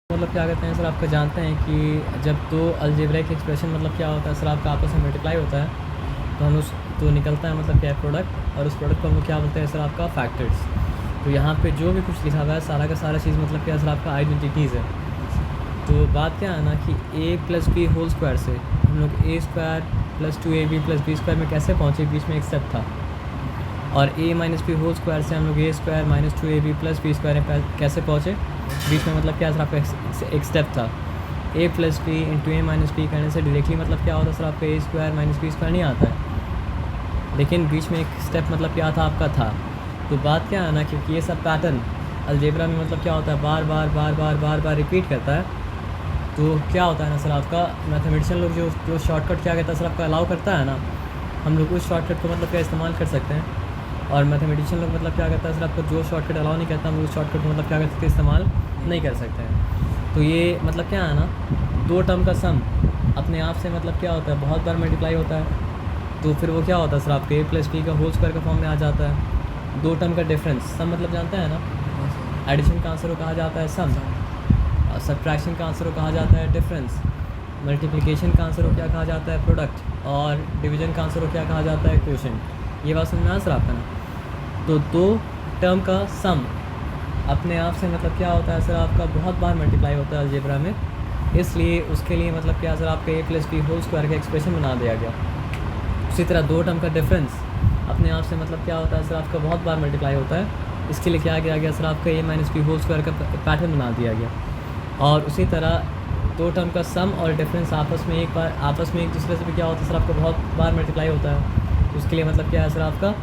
मतलब क्या कहते हैं सर, आपका जानते हैं कि जब दो अलजेब्रिक एक्सप्रेशन मतलब क्या होता है सर, आपका आपस में मल्टीप्लाई होता है तो हम उस तो निकलता है मतलब क्या है प्रोडक्ट, और उस प्रोडक्ट को हम लोग क्या बोलते हैं सर, आपका फैक्टर्स। तो यहाँ पे जो भी कुछ लिखा हुआ है सारा का सारा चीज़ मतलब क्या है सर, आपका आइडेंटिटीज़ है। तो बात क्या है ना कि a plus B whole square से हम लोग a square plus 2ab plus B square में कैसे पहुँचे, बीच में एक स्टेप था। और a minus B whole square से हम लोग a square minus 2ab plus B square में कैसे पहुँचे, बीच में मतलब क्या सर, आपका एक स्टेप था। a plus B into A minus B करने से डायरेक्टली मतलब क्या होता है सर, आपका a square minus B square नहीं आता है, लेकिन बीच में एक स्टेप मतलब क्या था, आपका था। तो बात क्या है ना, क्योंकि ये सब पैटर्न अलजेब्रा में मतलब क्या होता है, बार बार बार बार बार बार रिपीट करता है। तो क्या होता है ना सर, आपका मैथमेटिशियन लोग जो शॉर्टकट क्या कहता है सर, आपका अलाउ करता है ना, हम लोग उस शॉर्टकट को मतलब क्या इस्तेमाल कर सकते हैं। और मैथमेटिशियन लोग मतलब क्या कहता है सर, आपको जो शॉर्टकट अलाउ नहीं करता, हम उस शॉर्टकट को मतलब क्या कर सकते, इस्तेमाल नहीं कर सकते हैं। तो ये मतलब क्या है ना, दो टर्म का सम अपने आप से मतलब क्या होता है, बहुत बार मल्टीप्लाई होता है। तो फिर वो क्या होता है सर, आपके ए प्लस बी का होल स्क्वायर का फॉर्म में आ जाता है। दो टर्म का डिफरेंस सम मतलब जानते हैं ना, एडिशन का आंसर को कहा जाता है सम, और सब्ट्रैक्शन का आंसर को कहा जाता है डिफरेंस, मल्टीप्लिकेशन का आंसर को क्या कहा जाता है, प्रोडक्ट, और डिवीजन का आंसर को क्या कहा जाता है, क्वोशिएंट। ये बात समझ में आ सर आपका ना। तो दो टर्म का सम अपने आप से मतलब क्या होता है सर, आपका बहुत बार मल्टीप्लाई होता है अलजेब्रा में, इसलिए उसके लिए मतलब क्या सर, आपका ए प्लस बी होल स्क्वायर का एक्सप्रेशन बना दिया गया। उसी तरह दो टर्म का डिफरेंस अपने आप से मतलब क्या होता है सर, आपका बहुत बार मल्टीप्लाई होता है, इसके लिए क्या किया गया सर, आपका ए माइनस बी होल स्क्वायर का पैटर्न बना दिया गया। और उसी तरह दो टर्म का सम और डिफरेंस आपस में एक दूसरे से भी क्या होता है सर, आपका बहुत बार मल्टीप्लाई होता है। तो उसके लिए मतलब क्या है सर, आपका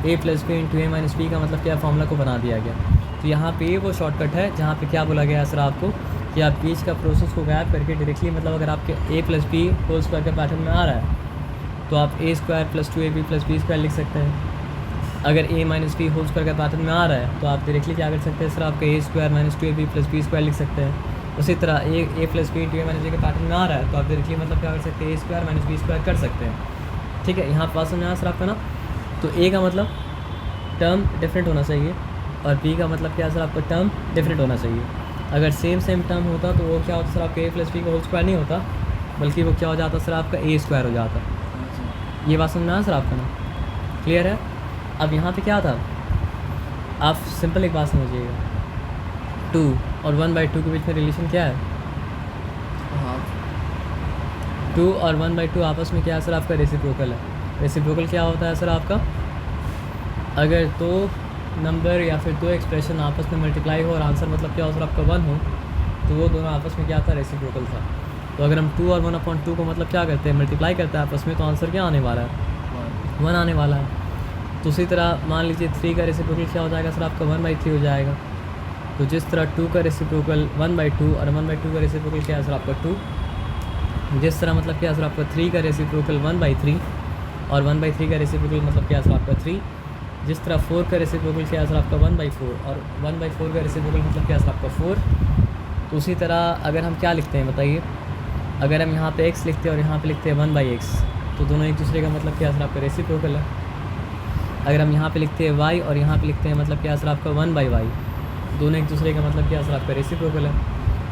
a plus B into A minus B का मतलब क्या फार्मूला को बना दिया गया। तो यहाँ पे वो शॉर्टकट है जहाँ पे क्या बोला गया है सर आपको, कि आप बीच का प्रोसेस को गायब करके डायरेक्टली मतलब अगर आपके a plus B whole square का पैटर्न में आ रहा है तो आप a square plus 2ab plus B square लिख सकते हैं। अगर a minus B whole square का पैटर्न में आ रहा है तो आप डायरेक्टली क्या कर सकते हैं सर, आपका a square minus 2ab plus B square लिख सकते हैं। उसी तरह a plus B into A minus B के पैटर्न में आ रहा है तो आप डायरेक्टली मतलब क्या कर सकते हैं, a square minus B square कर सकते हैं। ठीक है, यहाँ पर बात समझ आया सर आपका ना। तो a का मतलब टर्म डिफरेंट होना चाहिए, और b का मतलब क्या सर, आपका टर्म डिफरेंट होना चाहिए। अगर सेम टर्म होता तो वो क्या होता सर, आपका a प्लस बी का होल स्क्वायर नहीं होता, बल्कि वो क्या हो जाता सर, आपका a स्क्वायर हो जाता। ये बात समझना है सर आपका ना, क्लियर है। अब यहाँ पे क्या था, आप सिंपल एक बात समझिएगा, 2 और 1/2 के बीच में रिलेशन क्या है, 2 और 1/2 आपस में क्या है सर, आपका रेसिप्रोकल है। रेसिप्रोकल क्या होता है सर, आपका अगर दो नंबर या फिर दो एक्सप्रेशन आपस में मल्टीप्लाई हो और आंसर मतलब क्या हो सर, आपका 1 हो, तो वो दोनों आपस में क्या था, रेसिप्रोकल था। तो अगर हम 2 और 1/2 को मतलब क्या करते हैं, मल्टीप्लाई करते हैं आपस में, तो आंसर क्या आने वाला है, 1 आने वाला है। तो उसी तरह मान लीजिए 3 का रेसिप्रोकल क्या हो जाएगा सर, आपका 1/3 हो जाएगा। तो जिस तरह 2 का रेसिप्रोकल 1/2 और 1/2 का रेसिप्रोकल क्या है सर, आपका 2, जिस तरह मतलब क्या है सर, आपका 3 का रेसिप्रोकल 1/3 और 1/3 का रेसिप्रोकल मतलब क्या है सर, आपका 3, जिस तरह 4 का रेसिप्रोकल क्या है सर, आपका 1/4 और 1/4 का रेसिप्रोकल मतलब क्या है सर, आपका 4। तो उसी तरह अगर हम क्या लिखते हैं बताइए, अगर हम यहाँ पे x लिखते हैं और यहाँ पे लिखते हैं 1/x, तो दोनों एक दूसरे का मतलब क्या है सर, आपका रेसिप्रोकल है। अगर हम यहाँ पे लिखते हैं y और यहाँ पे लिखते हैं मतलब क्या है सर, आपका 1/y, दोनों एक दूसरे का मतलब क्या है सर, आपका रेसिप्रोकल है।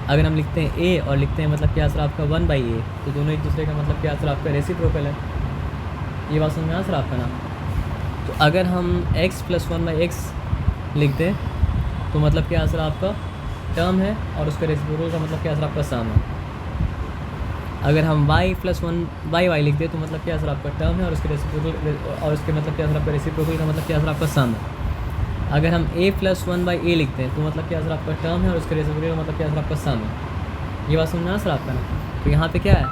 अगर हम लिखते हैं a और लिखते हैं मतलब क्या है सर, आपका 1/a, तो दोनों एक दूसरे का मतलब क्या है सर, आपका रेसिप्रोकल है। ये बात समझ में आ सर आपका ना। तो अगर हम x प्लस 1/x लिख दें तो मतलब क्या है सर, आपका टर्म है, और उसका रेसिप्रोकल का मतलब क्या है सर, आपका सम है। अगर हम y प्लस 1/y लिख दें तो मतलब क्या है सर, आपका टर्म है, और उसके रेसिप्रोकल और उसके मतलब क्या है सर, आपका रेसिप्रोकल का मतलब क्या है सर, आपका सम है। अगर हम a प्लस 1/a लिखते हैं तो मतलब क्या है सर, आपका टर्म है, और उसके रेसिप्रोकल का मतलब क्या है सर, आपका सम है। ये बात समझना सर आपका ना। तो यहाँ पे क्या है,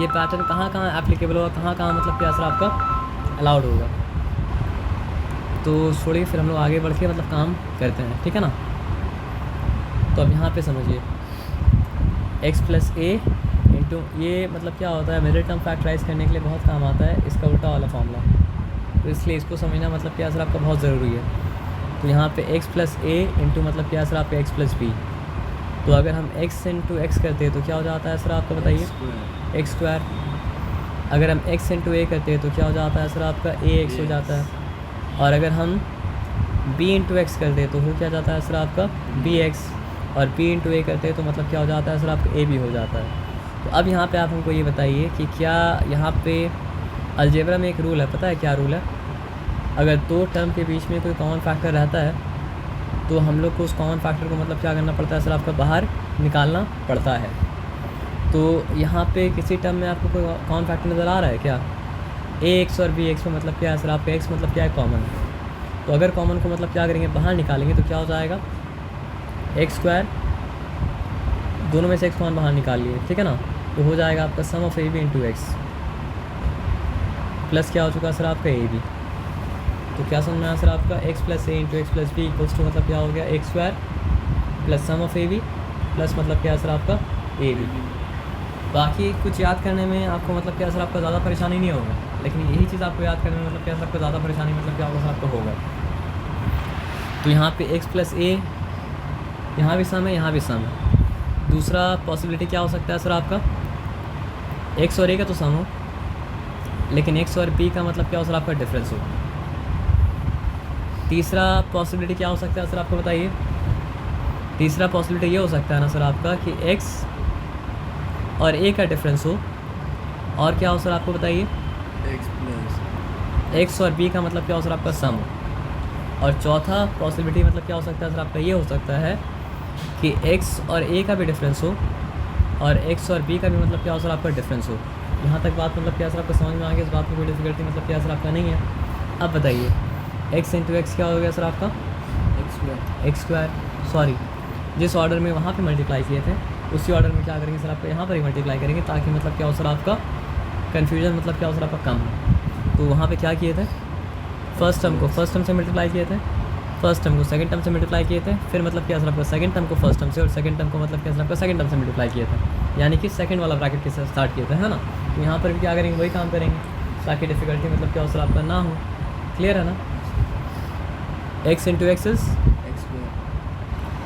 ये पैटर्न कहाँ कहाँ एप्लीकेबल होगा, कहाँ कहाँ मतलब क्या है सर, आपका अलाउड होगा। तो छोड़िए, फिर हम लोग आगे बढ़ के मतलब काम करते हैं, ठीक है ना। तो अब यहाँ पे समझिए, x प्लस ए इंटू ये मतलब क्या होता है, मिडिल टर्म फैक्टराइज करने के लिए बहुत काम आता है इसका उल्टा वाला फार्मूला, तो इसलिए इसको समझना मतलब क्या सर, आपका बहुत ज़रूरी है। तो यहाँ पे x प्लस ए इंटू मतलब क्या सर, आपका x प्लस बी। तो अगर हम x इंटू एक्स करते हैं तो क्या हो जाता है सर, आपका बताइए, एक्स स्क्वायर। अगर हम x इंटू ए करते हैं तो क्या हो जाता है सर, आपका ax हो जाता है। और अगर हम b इंटू एक्स कर दें तो हो क्या जाता है सर, आपका bx। और p इंटू ए करते हैं तो मतलब क्या हो जाता है सर आपका a भी हो जाता है। तो अब यहाँ पे आप हमको ये बताइए कि क्या यहाँ पे अलजेब्रा में एक रूल है, पता है क्या रूल है? अगर दो टर्म के बीच में कोई कॉमन फैक्टर रहता है तो हम लोग को उस कॉमन फैक्टर को मतलब क्या करना पड़ता है सर आपका बाहर निकालना पड़ता है। तो यहाँ पे किसी टर्म में आपको कोई कॉमन फैक्टर नज़र आ रहा है क्या? ax और bx में मतलब क्या है सर आपका x मतलब क्या है कॉमन। तो अगर कॉमन को मतलब क्या करेंगे बाहर निकालेंगे तो क्या हो जाएगा एक्स स्क्वायर, दोनों में से एक्स कॉमन बाहर निकाल लिए, ठीक है ना, तो हो जाएगा आपका sum of A B into x plus क्या हो चुका है सर आपका ए बी। तो क्या समझ में आया सर आपका x plus A into x plus B equals to मतलब क्या हो गया X square plus sum of A B plus मतलब क्या है सर आपका ए बी। बाकी कुछ याद करने में आपको मतलब क्या सर आपका ज़्यादा परेशानी नहीं होगा, लेकिन यही चीज़ आपको याद करने में मतलब क्या सर आपको ज़्यादा परेशानी मतलब क्या होगा सर आपको होगा। तो यहाँ पे x प्लस ए, यहाँ भी सम है यहाँ भी सम है। दूसरा पॉसिबिलिटी क्या हो सकता है सर आपका x और a का तो सम हो, लेकिन x और b का मतलब क्या हो सर आपका डिफरेंस हो। तीसरा पॉसिबिलिटी क्या हो सकता है सर आपको बताइए? तीसरा पॉसिबिलिटी ये हो सकता है ना सर आपका कि x और a का डिफरेंस हो, और क्या हो सर आपको बताइए x और b का मतलब क्या हो सर आपका सम हो। और चौथा पॉसिबिलिटी मतलब क्या हो सकता है सर आपका ये हो सकता है कि x और a का भी डिफरेंस हो और x और b का भी मतलब क्या हो सर आपका डिफरेंस हो। यहाँ तक बात मतलब क्या सर आपको समझ में आ गया? इस बात में कोई डिफिकल्टी मतलब क्या सर आपका नहीं है। अब बताइए x इंटू एक्स क्या हो गया सर आपका एक्स स्क्वायर, सॉरी जिस ऑर्डर में वहाँ पे मल्टीप्लाई किए थे उसी ऑर्डर में क्या करेंगे सर आपका यहाँ पर ही मल्टीप्लाई करेंगे, ताकि मतलब क्या हो सर आपका कन्फ्यूजन मतलब क्या हो सर आपका कम हो। तो वहाँ पे क्या किए थे, फर्स्ट टर्म को फर्स्ट टर्म से मल्टीप्लाई किए थे, फर्स्ट टर्म को सेकंड टर्म से मल्टीप्लाई किए थे, फिर मतलब क्या सर आपका सेकंड टर्म को फर्स्ट टर्म से और सेकंड टर्म को मतलब क्या सर आपका सेकंड टर्म से मल्टीप्लाई किए थे, यानी कि सेकंड वाला ब्रैकेट के साथ स्टार्ट किए थे, है ना। तो यहाँ पर भी क्या करेंगे वही काम करेंगे ताकि डिफिकल्टी मतलब क्या हो सर आपका ना हो। क्लियर है ना? x into X is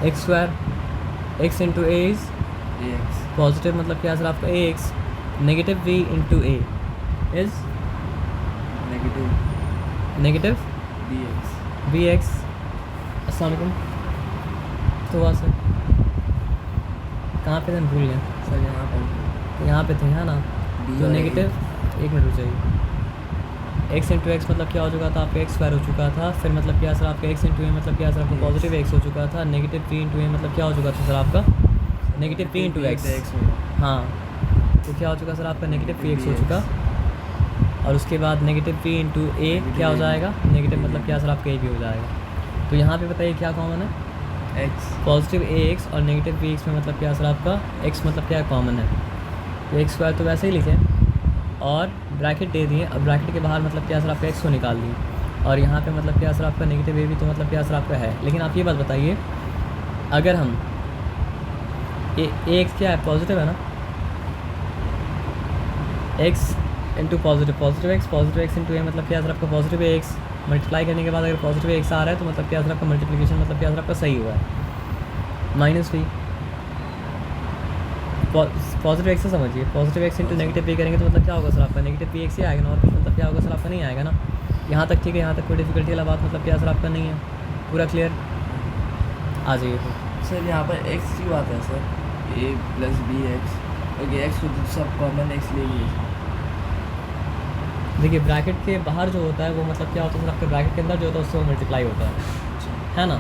X square, x into A is positive मतलब क्या सर आपका ax, negative v into A is negative bx। अस्सलाम वालेकुम। तो हुआ सर कहाँ पे थे भूल गए सर यहाँ पे थे है ना। तो नेगेटिव, एक मिनट रुक जाइए, x इंटू एक्स मतलब क्या हो चुका था आपका एक्स स्क्वायर हो चुका था, फिर मतलब क्या सर आपका x इंटू ए मतलब क्या सर आपका पॉजिटिव x हो चुका था, नेगेटिव p इंटू ए मतलब क्या हो चुका था सर आपका नेगेटिव p इंटू एक्स। हाँ, तो क्या हो चुका सर आपका नेगेटिव पी एक्स हो चुका, और उसके बाद नेगेटिव p इंटू ए क्या हो जाएगा नेगेटिव मतलब क्या सर आपका a भी हो जाएगा। तो यहाँ पे बताइए क्या कॉमन है x पॉजिटिव ax और नेगेटिव bx में मतलब क्या सर आपका x मतलब क्या कॉमन है। तो एक्स स्क्वायर तो वैसे ही लिखें और ब्रैकेट दे दिए, अब ब्रैकेट के बाहर मतलब क्या सर आपका x को निकाल दिए, और यहाँ पे मतलब क्या सर आपका नेगेटिव a भी तो मतलब क्या सर आपका है। लेकिन आप ये बात बताइए अगर हम ax क्या है पॉजिटिव है ना, x into positive X into A मतलब क्या सर आपका पॉजिटिव एक्स, मल्टीप्लाई करने के बाद अगर पॉजिटिव एक्स आ रहा है तो मतलब क्या सर आपका मल्टीप्लिकेशन मतलब क्या सर आपका सही हुआ है। माइनस v पॉजिटिव एक्स से समझिए, positive X into negative P करेंगे तो मतलब क्या होगा सर आपका नेगेटिव पी एक्स ही आएगा ना, और कुछ मतलब क्या होगा सर आपका नहीं आएगा ना। यहाँ तक ठीक है, यहाँ तक कोई डिफिकल्टी वाला बात मतलब क्या सर आपका नहीं है, पूरा क्लियर। आ जाइए फिर सर यहाँ पर x की बात है sir, a plus B X, okay X को सब कॉमन x ले लीजिए। देखिए ब्रैकेट के बाहर जो होता है वो मतलब क्या होता है सर आपके ब्रैकेट के अंदर जो होता है उससे वो मल्टीप्लाई होता है ना।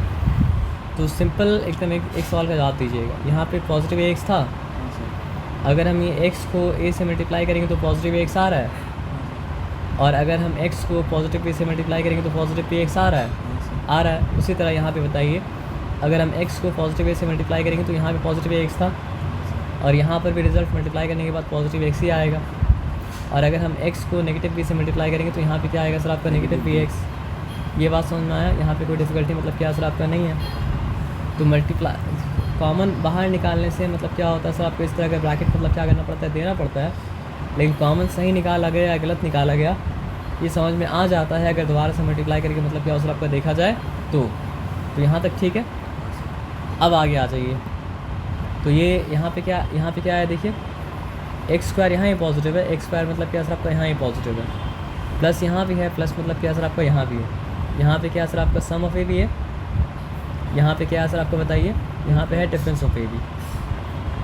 तो सिंपल एकदम एक सवाल का जवाब दीजिएगा, यहाँ पे पॉजिटिव एक्स था, अगर हम ये x को a से मल्टीप्लाई करेंगे तो पॉजिटिव x आ रहा है, और अगर हम x को पॉजिटिव p से मल्टीप्लाई करेंगे तो पॉजिटिव p x आ रहा है। उसी तरह यहाँ पे बताइए अगर हम x को पॉजिटिव a से मल्टीप्लाई करेंगे तो यहाँ पे पॉजिटिव x था, और यहाँ पर भी रिजल्ट मल्टीप्लाई करने के बाद पॉजिटिव x ही आएगा, और अगर हम x को नेगेटिव p से मल्टीप्लाई करेंगे तो यहाँ पे क्या आएगा सर आपका नेगेटिव px। ये बात समझ में आया? यहाँ पे कोई डिफ़िकल्टी मतलब क्या सर आपका नहीं है। तो मल्टीप्लाई कॉमन बाहर निकालने से मतलब क्या होता है सर आपको इस तरह का ब्रैकेट मतलब क्या करना पड़ता है, देना पड़ता है, लेकिन कॉमन सही निकाला गया या गलत निकाला गया ये समझ में आ जाता है अगर दोबारा से मल्टीप्लाई करके मतलब क्या सर आपका देखा जाए तो यहाँ तक ठीक है। अब आगे आ जाइए, तो ये यहाँ पे क्या है देखिए, एक्स स्क्वायर यहाँ ही पॉजिटिव है, एक्स स्क्वायर मतलब क्या सर आपका यहाँ ही पॉजिटिव है, प्लस यहाँ भी है, प्लस मतलब क्या सर आपका यहाँ भी है, यहाँ पे क्या सर आपका सम ऑफ ए भी है, यहाँ पे क्या है सर आपको बताइए, यहाँ पे है डिफरेंस ऑफ ए बी,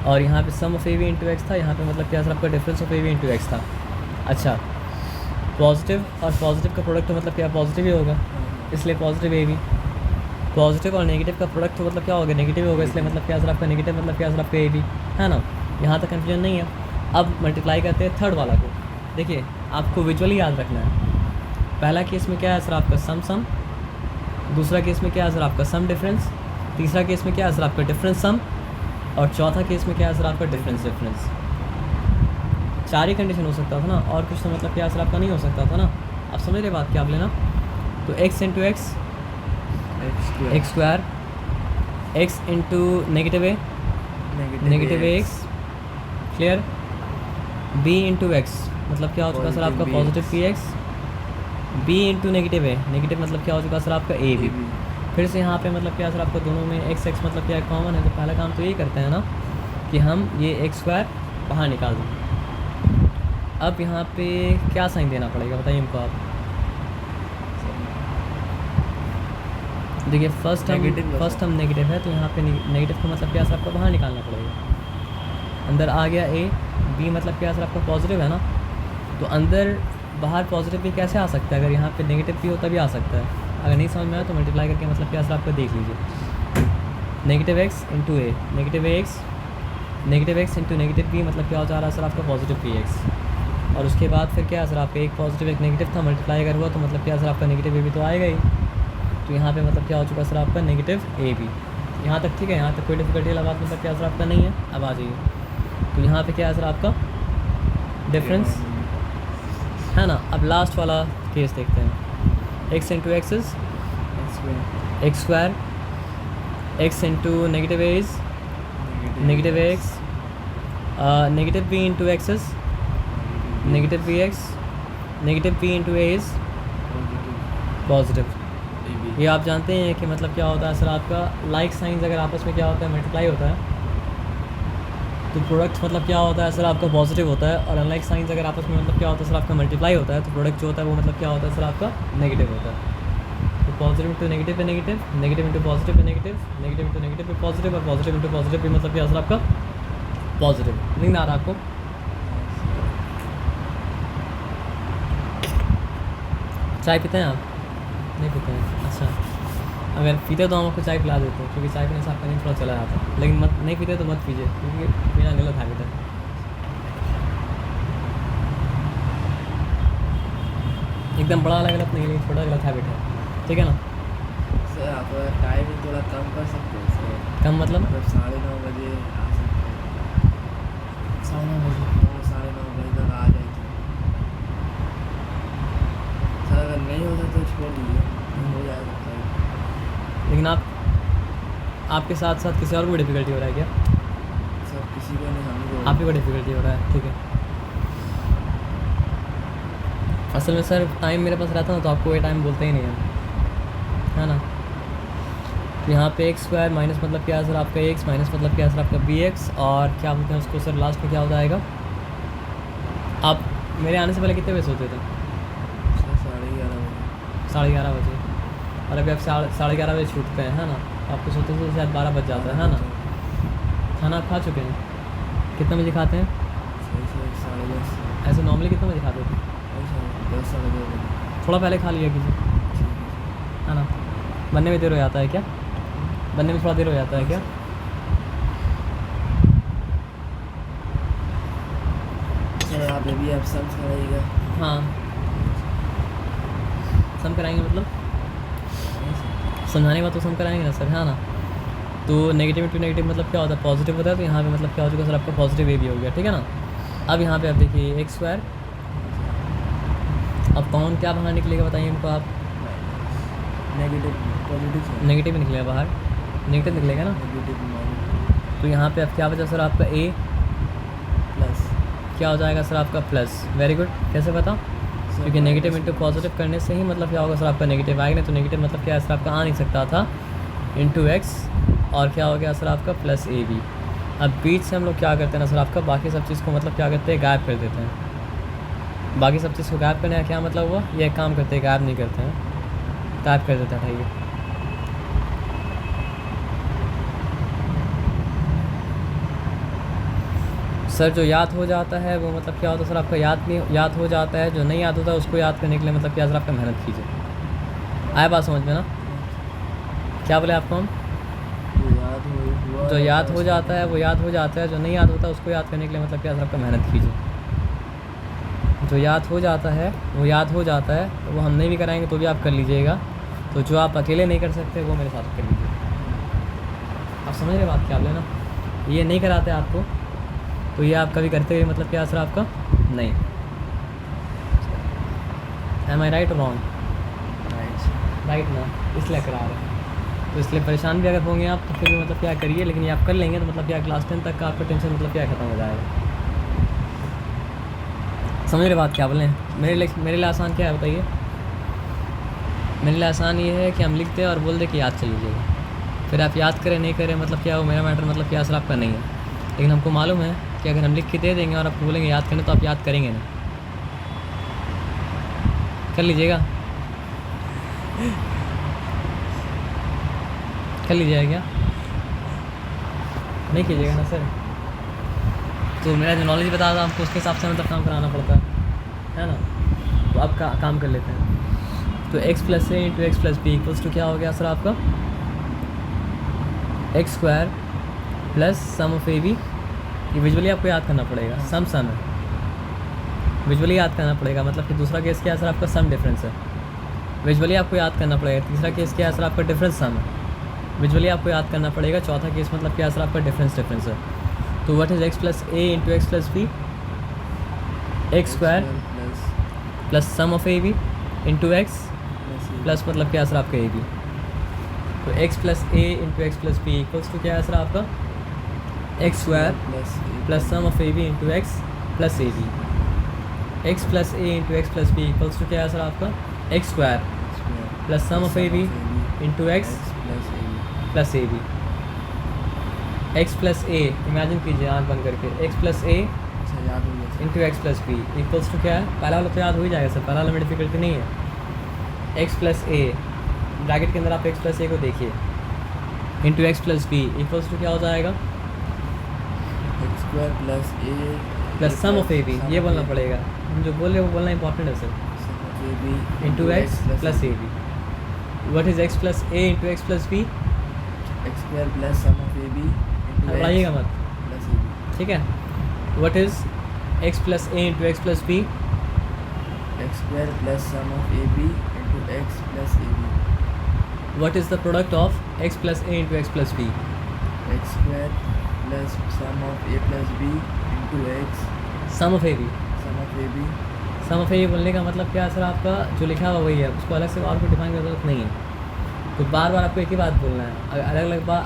और यहाँ पे sum of A B into X था, यहाँ पे मतलब क्या सर आपका difference of A B into X था। अच्छा, पॉजिटिव और पॉजिटिव का प्रोडक्ट तो मतलब क्या पॉजिटिव ही होगा, इसलिए पॉजिटिव ए बी। पॉजिटिव और नेगेटिव का प्रोडक्ट तो मतलब क्या होगा, नेगेटिव होगा, इसलिए मतलब क्या सर आपका नेगेटिव मतलब क्या सर आपका ए बी, है ना। यहाँ तक कन्फ्यूजन नहीं है। अब मल्टीप्लाई करते हैं थर्ड वाला को। देखिए आपको विजुअली याद रखना है, पहला केस में क्या है सर आपका सम सम, दूसरा केस में क्या है सर आपका सम डिफरेंस, तीसरा केस में क्या है सर आपका डिफरेंस सम, और चौथा केस में क्या है सर आपका डिफरेंस डिफरेंस। 4 ही कंडीशन हो सकता था ना, और कुछ तो मतलब क्या सर आपका नहीं हो सकता था ना। आप समझ रहे बात क्या आप लेना। तो x into X X square, x into negative A negative X, clear. b into X मतलब क्या हो चुका सर आपका positive P X, b into negative A negative मतलब क्या हो चुका सर आपका ए बी। फिर से यहाँ पे मतलब क्या सर आपको दोनों में x x मतलब क्या कॉमन है, तो पहला काम तो ये करते हैं ना कि हम ये एक्स स्क्वायर बाहर निकाल दें। अब यहाँ पे क्या साइन देना पड़ेगा बताइए हमको आप। देखिए फर्स्ट हम नेगेटिव है, तो यहाँ पे नेगेटिव का मतलब क्या सर आपको बाहर निकालना पड़ेगा। अंदर आ गया ए, बी मतलब क्या सर आपका पॉजिटिव है ना, तो अंदर बाहर पॉजिटिव भी कैसे आ सकता है, अगर यहाँ पे नेगेटिव भी हो तभी आ सकता है। अगर नहीं समझ में आया तो मल्टीप्लाई करके मतलब क्या सर आपको देख लीजिए। नेगेटिव एक्स इंटू ए negative X into negative B मतलब क्या हो जा रहा है सर आपका पॉजिटिव पी एक्स, और उसके बाद फिर क्या है सर आपका एक पॉजिटिव एक नेगेटिव था, मल्टीप्लाई अगर हुआ तो मतलब क्या सर आपका नेगेटिव ए बी तो आएगा ही। तो यहाँ पे मतलब क्या हो चुका सर आपका नेगेटिव ए बी। यहाँ तक ठीक है, यहाँ तक कोई डिफिकल्टी वाला बात मतलब क्या सर आपका नहीं है। अब आ जाइए, तो यहाँ पे क्या है सर आपका डिफरेंस है ना। अब लास्ट वाला केस देखते हैं। X into X is X square, X into negative A is negative X, negative B into X is negative B X, negative B into A is positive. ये आप जानते हैं कि मतलब क्या होता है सर आपका लाइक साइंस अगर आपस में क्या होता है मल्टीप्लाई होता है तो प्रोडक्ट मतलब क्या होता है सर आपका पॉजिटिव होता है, और अनलाइक साइंस अगर आपस में मतलब क्या होता है सर आपका मल्टीप्लाई होता है तो प्रोडक्ट जो होता है वो मतलब क्या होता है सर आपका नेगेटिव होता है। तो पॉजिटिव इंटू नेगेटिव पे negative, negative into positive pay negative, negative into negative पे पॉजिटिव, और पॉजिटिव इंटू पॉजिटिव पे मतलब क्या सर आपका पॉजिटिव। नहीं आ रहा आपको। चाय पीते हैं आप? नहीं पीते हैं, अच्छा। अगर पीते तो हम आपको चाय पिला देते हैं, क्योंकि चाय पीने से आपका नींद थोड़ा चला जाता है, लेकिन मत नहीं पीते तो मत पीजिए, क्योंकि मेरा गलत हैबिट है। एकदम बड़ा वाला गलत नहीं, लेकिन छोटा गलत हैबिट है, ठीक है ना सर। आप टाइम थोड़ा कम कर सकते हैं सर? कम मतलब 9:30 बजे आ सकते हैं। 9:30 बजे? 9:30 बजे तक आ जाए सर। अगर नहीं होता तो छोड़ दीजिए, हो जाएगा सर। लेकिन आपके साथ साथ किसी और को डिफ़िकल्टी हो रहा है क्या? सर किसी को नहीं, हमें को। आप ही को डिफ़िकल्टी हो रहा है, ठीक है। असल में सर टाइम मेरे पास रहता ना तो आपको ये टाइम बोलते ही नहीं है ना। तो यहाँ पे एक्स स्क्वायर माइनस मतलब क्या है सर आपका एक्स, माइनस मतलब क्या है सर आपका बी एक्स, और क्या बोलते हैं उसको सर लास्ट में क्या हो जाएगा। आप मेरे आने से पहले कितने बजे सोते थे? सर 11:30 बजे। 11:30 बजे, और अभी आप 11:30 बजे छूटते हैं, है ना। आपको सोते तो शायद 12 बज जाता है ना। खाना आप खा चुके हैं? कितने बजे खाते हैं? सही सर 10:30। ऐसे नॉर्मली कितने बजे खाते थे? 10 साढ़े 10 बजे। थोड़ा पहले खा लिया कीजिए, है ना। बनने में देर हो जाता है क्या? बनने में थोड़ा देर हो जाता है क्या? सर आप अभी आप सम कराइएगा? हाँ, सम कराएंगे मतलब समझाने के बाद तो सम कराएंगे ना सर, है ना। तो नेगेटिव इंटू नेगेटिव मतलब क्या होता है पॉजिटिव होता है, तो यहाँ पे मतलब क्या हो चुका सर आपका पॉजिटिव ए भी हो गया, ठीक है ना। अब यहाँ पे आप देखिए एक्स स्क्वायर, अब कौन क्या बाहर निकलेगा बताइए हमको आप। नेगेटिव पॉजिटिव नेगेटिव निकलेगा बाहर, नेगेटिव निकलेगा ना। नेगेटिव तो यहाँ पे अब क्या बचा सर आपका ए प्लस क्या हो जाएगा सर आपका प्लस। वेरी गुड, कैसे पता? क्योंकि नेगेटिव इंटू पॉजिटिव करने से ही मतलब क्या होगा सर आपका नेगेटिव आएगा, नहीं तो नेगेटिव मतलब क्या है सर आपका आ नहीं सकता था। इंटू एक्स, और क्या हो गया सर आपका प्लस ए बी। अब बीच से हम लोग क्या करते हैं ना सर आपका बाकी सब चीज़ को मतलब क्या करते हैं गायब कर देते हैं। बाकी सब चीज़ को गायब करने का क्या मतलब हुआ, ये एक काम करते हैं गायब नहीं करते हैं, गायब कर देते हैं। सर जो याद हो जाता है वो मतलब क्या होता है सर आपका याद हो जाता है, जो नहीं याद होता है उसको याद करने के लिए मतलब क्या सर आपका मेहनत कीजिए। आया बात समझ में ना? क्या बोले आपको हम? जो याद हो जाता है वो याद हो जाता है, जो नहीं याद होता उसको याद करने के लिए मतलब क्या सर आपका मेहनत कीजिए। जो याद हो जाता है वो याद हो जाता है, तो वो हम नहीं भी कराएंगे तो भी आप कर लीजिएगा। तो जो आप अकेले नहीं कर सकते वो मेरे साथ कर लीजिए। आप समझ रहे बात क्या बोले ना? ये नहीं कराते आपको तो ये आप कभी करते हुए मतलब क्या असर आपका नहीं। एम आई राइट और रॉन्ग? राइट ना, इसलिए करा रहे हैं। तो इसलिए परेशान भी अगर होंगे आप तो फिर भी मतलब क्या करिए, लेकिन ये आप कर लेंगे तो मतलब क्या क्लास 10 तक का आपका टेंशन मतलब क्या ख़त्म हो जाएगा। समझ रहे बात क्या बोले? मेरे लिए आसान क्या है बताइए? मेरे लिए आसान ये है कि हम लिख दें और बोल दें कि याद चल लीजिएगा। फिर आप याद करें नहीं करें मतलब क्या, वो मेरा मैटर मतलब क्या असर आपका नहीं है। लेकिन हमको मालूम है कि अगर हम लिख के दे देंगे और आपको बोलेंगे याद करने तो आप याद करेंगे नहीं। कर लीजिएगा? कर लीजिएगा क्या? नहीं कीजिएगा ना सर? तो मेरा जो नॉलेज बता था आपको उसके हिसाब से मतलब काम कराना पड़ता है ना? तो अब काम कर लेते हैं। तो x plus A into x plus B equals to क्या हो गया सर आपका? X square plus sum of A B. ये विजुअली आपको याद करना पड़ेगा, सम है, विजुअली याद करना पड़ेगा। मतलब कि दूसरा केस क्या है सर आपका? सम डिफरेंस है, विजुअली आपको याद करना पड़ेगा। तीसरा केस क्या है सर आपका? डिफरेंस सम है, विजुअली आपको याद करना पड़ेगा। चौथा केस मतलब क्या है सर आपका? डिफरेंस है। तो what is X plus A into x plus B? X square plus sum of A B into x plus मतलब क्या है सर आपका ए बी। तो x plus A into x plus B equals to क्या है sir आपका? X square plus sum of A B into x plus A B. X plus A into x plus B equals to क्या है sir आपका? X square plus sum of A B into x plus A B. X plus A, imagine कीजिए आँख बंद करके, X plus A into x plus B equals to क्या है? पहला वाला तो याद हो ही जाएगा सर, पहला वाला में डिफिकल्टी नहीं है। एक्स प्लस ए ब्रैकेट के अंदर आप एक्स प्लस ए को देखिए into x plus B equals to क्या हो जाएगा? X square plus A plus sum of A B. ये बोलना पड़ेगा, हम जो बोल रहे हैं वो बोलना इंपॉर्टेंट है sir. Into x plus A B. What is X plus A into x plus B? X square plus sum of A B बढ़ाइएगा मत, प्लस ए बी। ठीक है? What is X plus A into x plus B? X square plus sum of A B into x plus A B. What is the product of X plus A into x plus B? X square plus sum of A plus B into X sum of A B. Sum of A B. Sum of A बोलने का मतलब क्या है sir आपका? जो लिखा हुआ वही है, उसको अलग से और को डिफाइन करने की जरूरत नहीं है। तो बार बार आपको एक ही बात बोलना है। अगर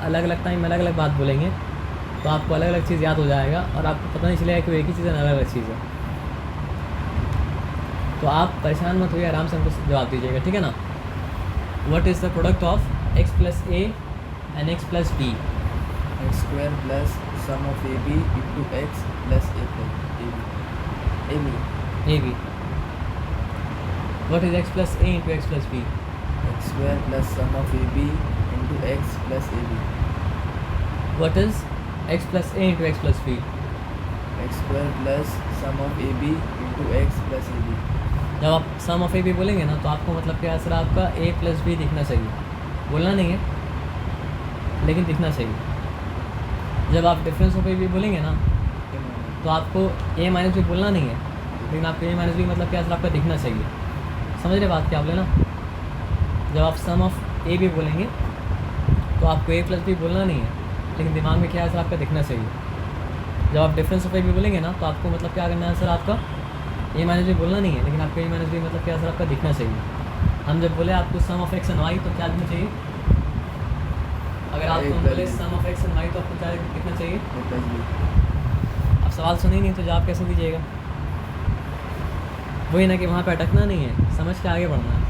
अलग अलग टाइम में अलग अलग बात बोलेंगे तो आपको अलग अलग चीज़ याद हो जाएगा और आपको पता नहीं चलेगा कि वो एक ही चीज़ है, अलग अलग चीज़ है। तो आप परेशान मत होइए, आराम से हमको जवाब दीजिएगा, ठीक है ना? What is the product of X plus A and X plus B? X square plus sum of A B into x plus A B. A B. What is X plus A into x plus B? X square plus sum of A B into x plus A B. What is X plus A into x plus B? X square plus sum of A B into x plus A B. जब आप sum of A B बोलेंगे ना तो आपको मतलब क्या है sir आपका? ए प्लस बी दिखना चाहिए, बोलना नहीं है लेकिन दिखना चाहिए। जब आप डिफरेंस ऑफ ए बी बोलेंगे ना तो आपको ए माइनस बी बोलना नहीं है, लेकिन आपको ए माइनस बी मतलब क्या सर आपका दिखना चाहिए। समझ रहे बात क्या बोले ना? जब आप सम ऑफ ए बी बोलेंगे तो आपको ए प्लस बी बोलना नहीं है, लेकिन दिमाग में क्या है सर आपका दिखना चाहिए। जब आप डिफरेंस ऑफ ए बी बोलेंगे ना तो आपको मतलब क्या करना है सर आपका? ए माइनस बी बोलना नहीं है, लेकिन आपको ए माइनस बी मतलब क्या सर आपका दिखना चाहिए। हम जब बोले आपको सम ऑफ एक्स एंड वाई तो क्या दिखना चाहिए? अगर आपको हम बोले सम ऑफ एक्स एंड वाई तो आपको क्या दिखना चाहिए? आप सवाल सुने नहीं तो जवाब कैसे दीजिएगा? वही ना कि वहाँ पे अटकना नहीं है, समझ के आगे बढ़ना है।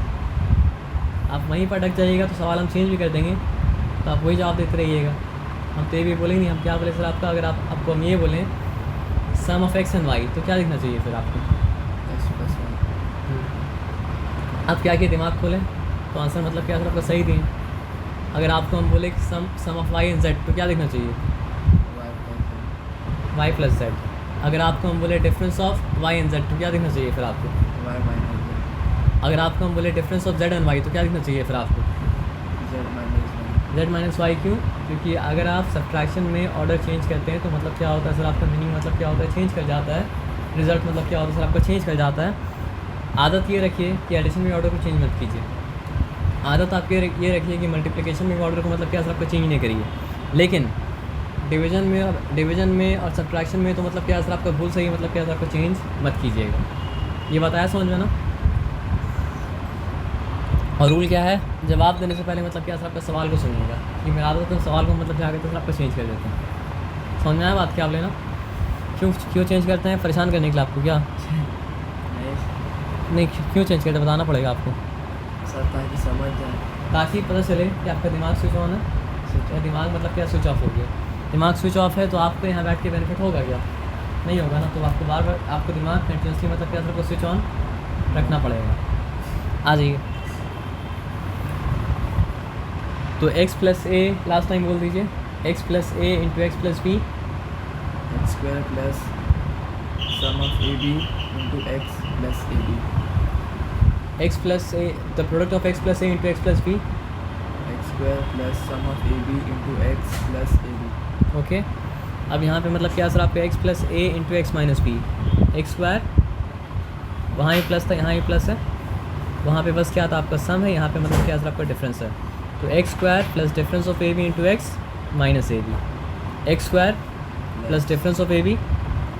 आप वहीं पर अटक जाइएगा तो सवाल हम चेंज भी कर देंगे तो आप वही जवाब देते रहिएगा। हम तो ये भी बोलेंगे नहीं, हम क्या बोले सर आपका? अगर आपको हम ये बोलें सम ऑफ एक्स एंड वाई तो क्या दिखना चाहिए फिर आपको? आप क्या दिमाग खोलें तो आंसर मतलब क्या सर आपका सही दें। अगर आपको हम बोले कि sum of Y and Z तो क्या दिखना चाहिए? Y plus Z. अगर आपको हम बोले difference of Y and Z तो क्या दिखना चाहिए फिर आपको? y माइनस z, अगर आपको हम बोले difference of Z and Y तो क्या दिखना चाहिए फिर आपको? z minus y। Z minus Y. क्यों? क्योंकि अगर आप सब्ट्रैक्शन में ऑर्डर चेंज करते हैं तो मतलब क्या होता है सर, आपका मीनिंग मतलब क्या होता है, चेंज कर जाता है। रिजल्ट मतलब क्या होता है सर, आपका चेंज कर जाता है। आदत ये रखिए कि एडिशन में ऑर्डर को चेंज मत कीजिए। आदत आपकी ये रखिए कि मल्टीप्लिकेशन में ऑर्डर को मतलब क्या सर, आपका चेंज नहीं करिए। लेकिन डिवीजन में और सब्ट्रैक्शन में तो मतलब क्या सर, आपका भूल सही मतलब क्या सर, आपका चेंज मत कीजिएगा। ये बताया समझ में ना? और रूल क्या है, जवाब देने से पहले मतलब क्या सर, आपका सवाल को सुनिएगा। कि मेरा आदत है सवाल को मतलब क्या करते हैं सर, आपका चेंज कर देते हैं। समझ में आया बात क्या आप लेना? क्यों चेंज करते हैं? परेशान करने के लिए आपको क्या? नहीं, क्यों चेंज करते हैं बताना पड़ेगा आपको। सर ताकि समझ जाए, ताकि पता चले कि आपका दिमाग स्विच ऑन है या दिमाग मतलब क्या स्विच ऑफ हो गया। दिमाग स्विच ऑफ है तो आपको यहाँ बैठ के बेनिफिट होगा क्या? नहीं होगा ना। तो आपको बार बार आपको दिमाग कंटिन्यूसली मतलब क्या सर को स्विच ऑन रखना पड़ेगा। आ जाइए। तो x plus A last time बोल दीजिए, x plus A into x plus B, x square plus sum of A B into x plus A B, x plus A the product of x plus A into x plus B, x square plus sum of A B into x plus A B. Okay. अब यहाँ पे मतलब क्या sir, आपका x plus ए into x minus B, x square, वहाँ ही plus था यहाँ ही plus है, वहाँ पे बस क्या था आपका सम है, यहाँ पे मतलब क्या सर आपका डिफरेंस है। तो X square plus difference of A B into x minus A B, x square plus difference of A B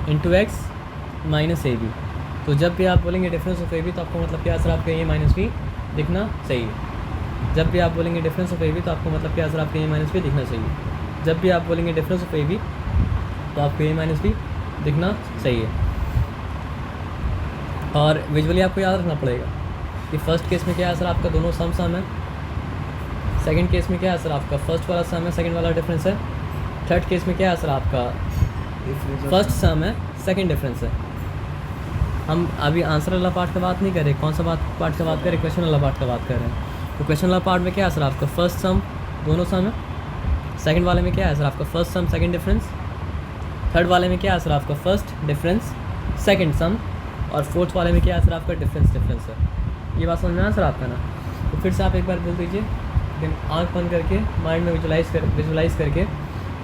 into x minus A B. तो जब भी आप बोलेंगे डिफरेंस ऑफ ए बी तो आपको मतलब क्या सर, आपका ए माइनस बी दिखना चाहिए। जब भी आप बोलेंगे डिफरेंस ऑफ ए बी तो आपको मतलब क्या सर, आपका ए माइनस बी दिखना चाहिए। जब भी आप बोलेंगे डिफरेंस ऑफ ए बी तो आपको ए माइनस बी दिखना चाहिए। और विजुअली आपको याद रखना पड़ेगा कि फर्स्ट केस में क्या है सर, आपका दोनों सम है। सेकंड केस में क्या है सर, आपका फर्स्ट वाला सम है, सेकंड वाला डिफरेंस है। थर्ड केस में क्या है सर, आपका फर्स्ट सम है, सेकंड डिफरेंस है। हम अभी आंसर वाला पार्ट का बात नहीं कर रहे। कौन सा पार्ट का बात कर रहे? क्वेश्चन वाला पार्ट का बात कर रहे हैं। तो क्वेश्चन वाला पार्ट में क्या है सर, आपका फर्स्ट सम दोनों सम है। सेकंड वाले में क्या है सर, आपका फर्स्ट सम सेकंड डिफरेंस। थर्ड वाले में क्या है सर, आपका फर्स्ट डिफरेंस सेकंड सम। और फोर्थ वाले में क्या है सर, आपका डिफरेंस है। ये बात समझ में आया सर आपका ना? तो फिर से आप एक बार बोल दीजिए, देन आँख बंद करके माइंड में विजुलाइज करके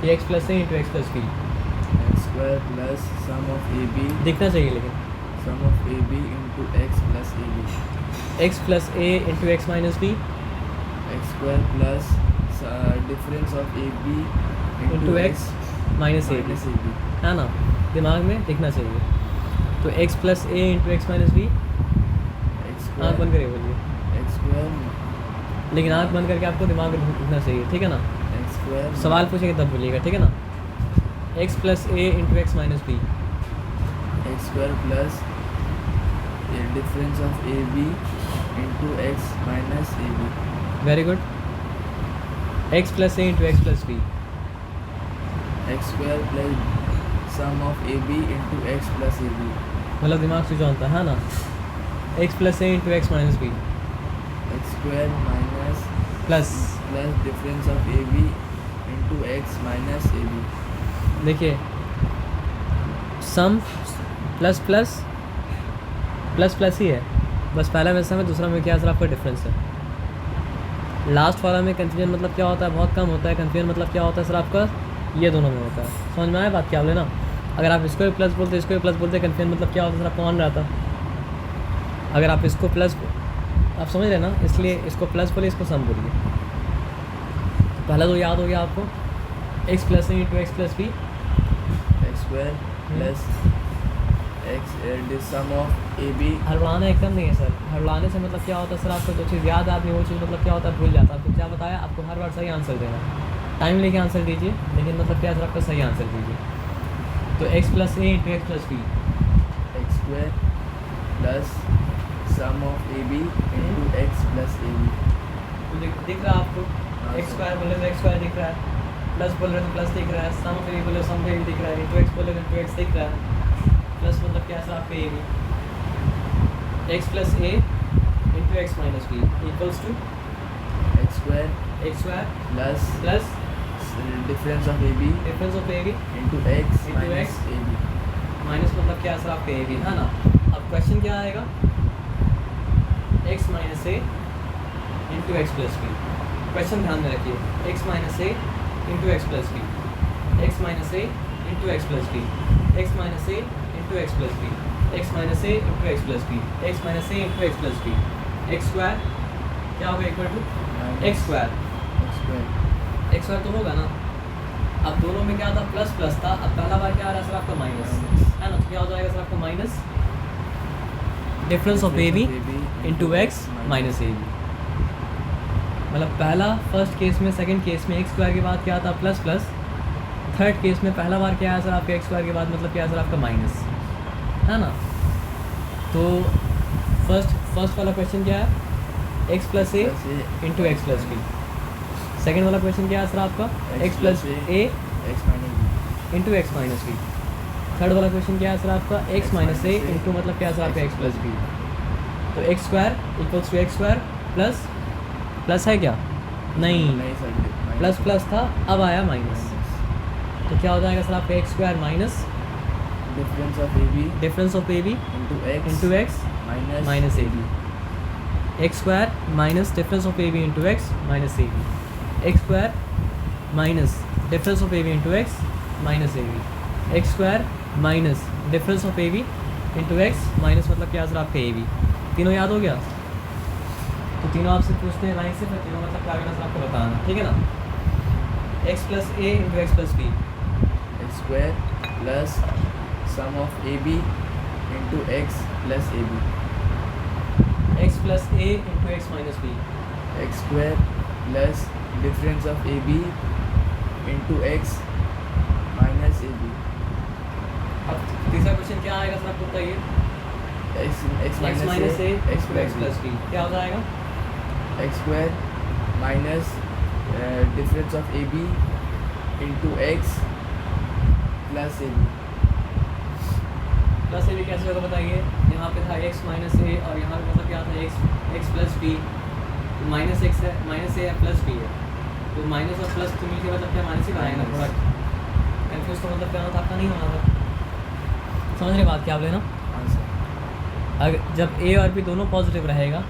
कि x plus A into x plus B, x square plus sum of A b दिखना चाहिए लेकिन sum of A B into x plus A B, x plus A into x minus B x square plus difference of A B into x minus A b, है ना? दिमाग में दिखना चाहिए। तो एक्स प्लस ए इंटू एक्स माइनस बी, आँख बंद करिए बोलिए, एक्स स्क्वायर, लेकिन आँख बंद करके आपको दिमाग में दिखना चाहिए, ठीक है ना? एक्स स्क्वायर सवाल पूछेंगे तब बोलिएगा, ठीक है ना? X plus A into x minus B, x square plus difference of A B into x minus A B, very good. X plus A into x plus B, x square plus sum of A B into x plus A B, मतलब दिमाग switch on था, है ना? X plus A into x minus B x square minus plus difference of A B into x minus A B. देखिए सम plus plus plus plus ही है, बस पहला में सम है, दूसरा में क्या है सर, आपका डिफरेंस है। लास्ट वाला में कन्फ्यूजन मतलब क्या होता है, बहुत कम होता है। कन्फ्यूजन मतलब क्या होता है सर, आपका ये दोनों में होता है। समझ में आया बात क्या बोले ना? अगर आप इसको भी प्लस बोलते इसको भी प्लस बोलते, कन्फ्यूजन मतलब क्या होता है सर, आपको ऑन रहता। अगर आप इसको प्लस, आप समझ रहे ना, इसलिए इसको प्लस बोलिए, इसको सम बोलिए। पहला तो याद हो गया आपको, x plus A into x plus B, x square plus x sum of A b. हड़बड़ाना एकदम नहीं है सर। हड़बड़ाने से मतलब क्या होता है सर, आपको जो चीज़ याद आती है वो चीज़ मतलब क्या होता है, भूल जाता है। आपको क्या बताया, आपको हर बार सही आंसर देना। टाइम लेके आंसर दीजिए, लेकिन मतलब क्या सर, आपका सही आंसर दीजिए। तो x plus A into x plus B, x square plus sum of A B into x plus A B. तो दिख रहा है आपको, एक्स स्क्वायर बोले तो एक्स स्क्वायर दिख रहा है, प्लस बोल रहे तो प्लस दिख रहा है, सम पे भी बोले सम पे भी दिख रहा है, इंटू एक्स बोले तो इंटू एक्स दिख रहा है। प्लस मतलब क्या सर, आपका A B, x plus A into x minus B equals to x square plus difference of A B difference of A B into X Into minus x A B क्या है sir आपका A b, है ना। अब question क्या आएगा, x minus ए into x plus b. Question ध्यान में रखिए, x माइनस ए into x plus B, x minus ए into x plus B, x minus ए into x plus B, x minus ए into x plus B, x minus ए into x plus B, x square क्या होगा equal to x square. X square तो होगा ना। अब दोनों में क्या था, प्लस प्लस था, अब पहला बार क्या आ रहा है सर आपका माइनस, है ना। तो क्या हो जाएगा सर आपका minus difference of A B into x minus A B. मतलब पहला फर्स्ट केस में, सेकंड केस में एक्स स्क्वायर के बाद क्या था प्लस प्लस, थर्ड केस में पहला बार क्या है सर आपका एक्स स्क्वायर के बाद मतलब क्या है सर आपका माइनस, है ना। तो फर्स्ट वाला क्वेश्चन क्या है, एक्स प्लस ए into x plus b. Second वाला क्वेश्चन क्या है सर आपका, एक्स प्लस ए into x minus b. Third वाला क्वेश्चन क्या है सर आपका, एक्स माइनस ए इंटू मतलब क्या है सर आपका एक्स प्लस बी। तो X square equals to x square plus plus है क्या, नहीं प्लस प्लस था, अब आया माइनस। तो क्या हो जाएगा सर आपका X square minus difference of A B into x minus A B, x square minus difference of A B into x minus A B, x square minus difference of A B into x minus A B, x square minus difference of A B into x minus मतलब क्या sir आपका A B. तीनों याद हो गया। तो तीनों आपसे पूछते हैं लाइन से, फिर तीनों मतलब क्या करना सर आपको बताना, ठीक है ना। X plus A into x plus B, x square plus sum of A B into x plus A B, x plus A into x minus B, x square plus difference of A B into x minus A B. अब तीसरा question क्या आएगा sir आपको बताइए, X minus A x plus B क्या हो जाएगा, X square minus difference of A B into x plus A B. Plus A B कैसे होगा बताइए, यहाँ पे था एक्स माइनस ए और यहाँ पे मतलब क्या था x plus B, minus X है, माइनस ए है प्लस बी है, तो माइनस और प्लस तो मिलकर मतलब क्या माइनस ही बनाएगा ना प्रोडक्ट। कन्फ्यूज तो मतलब क्या होना था आपका, नहीं होना था। समझ रहे बात क्या आप लेना। अगर जब ए और बी दोनों पॉजिटिव रहेगा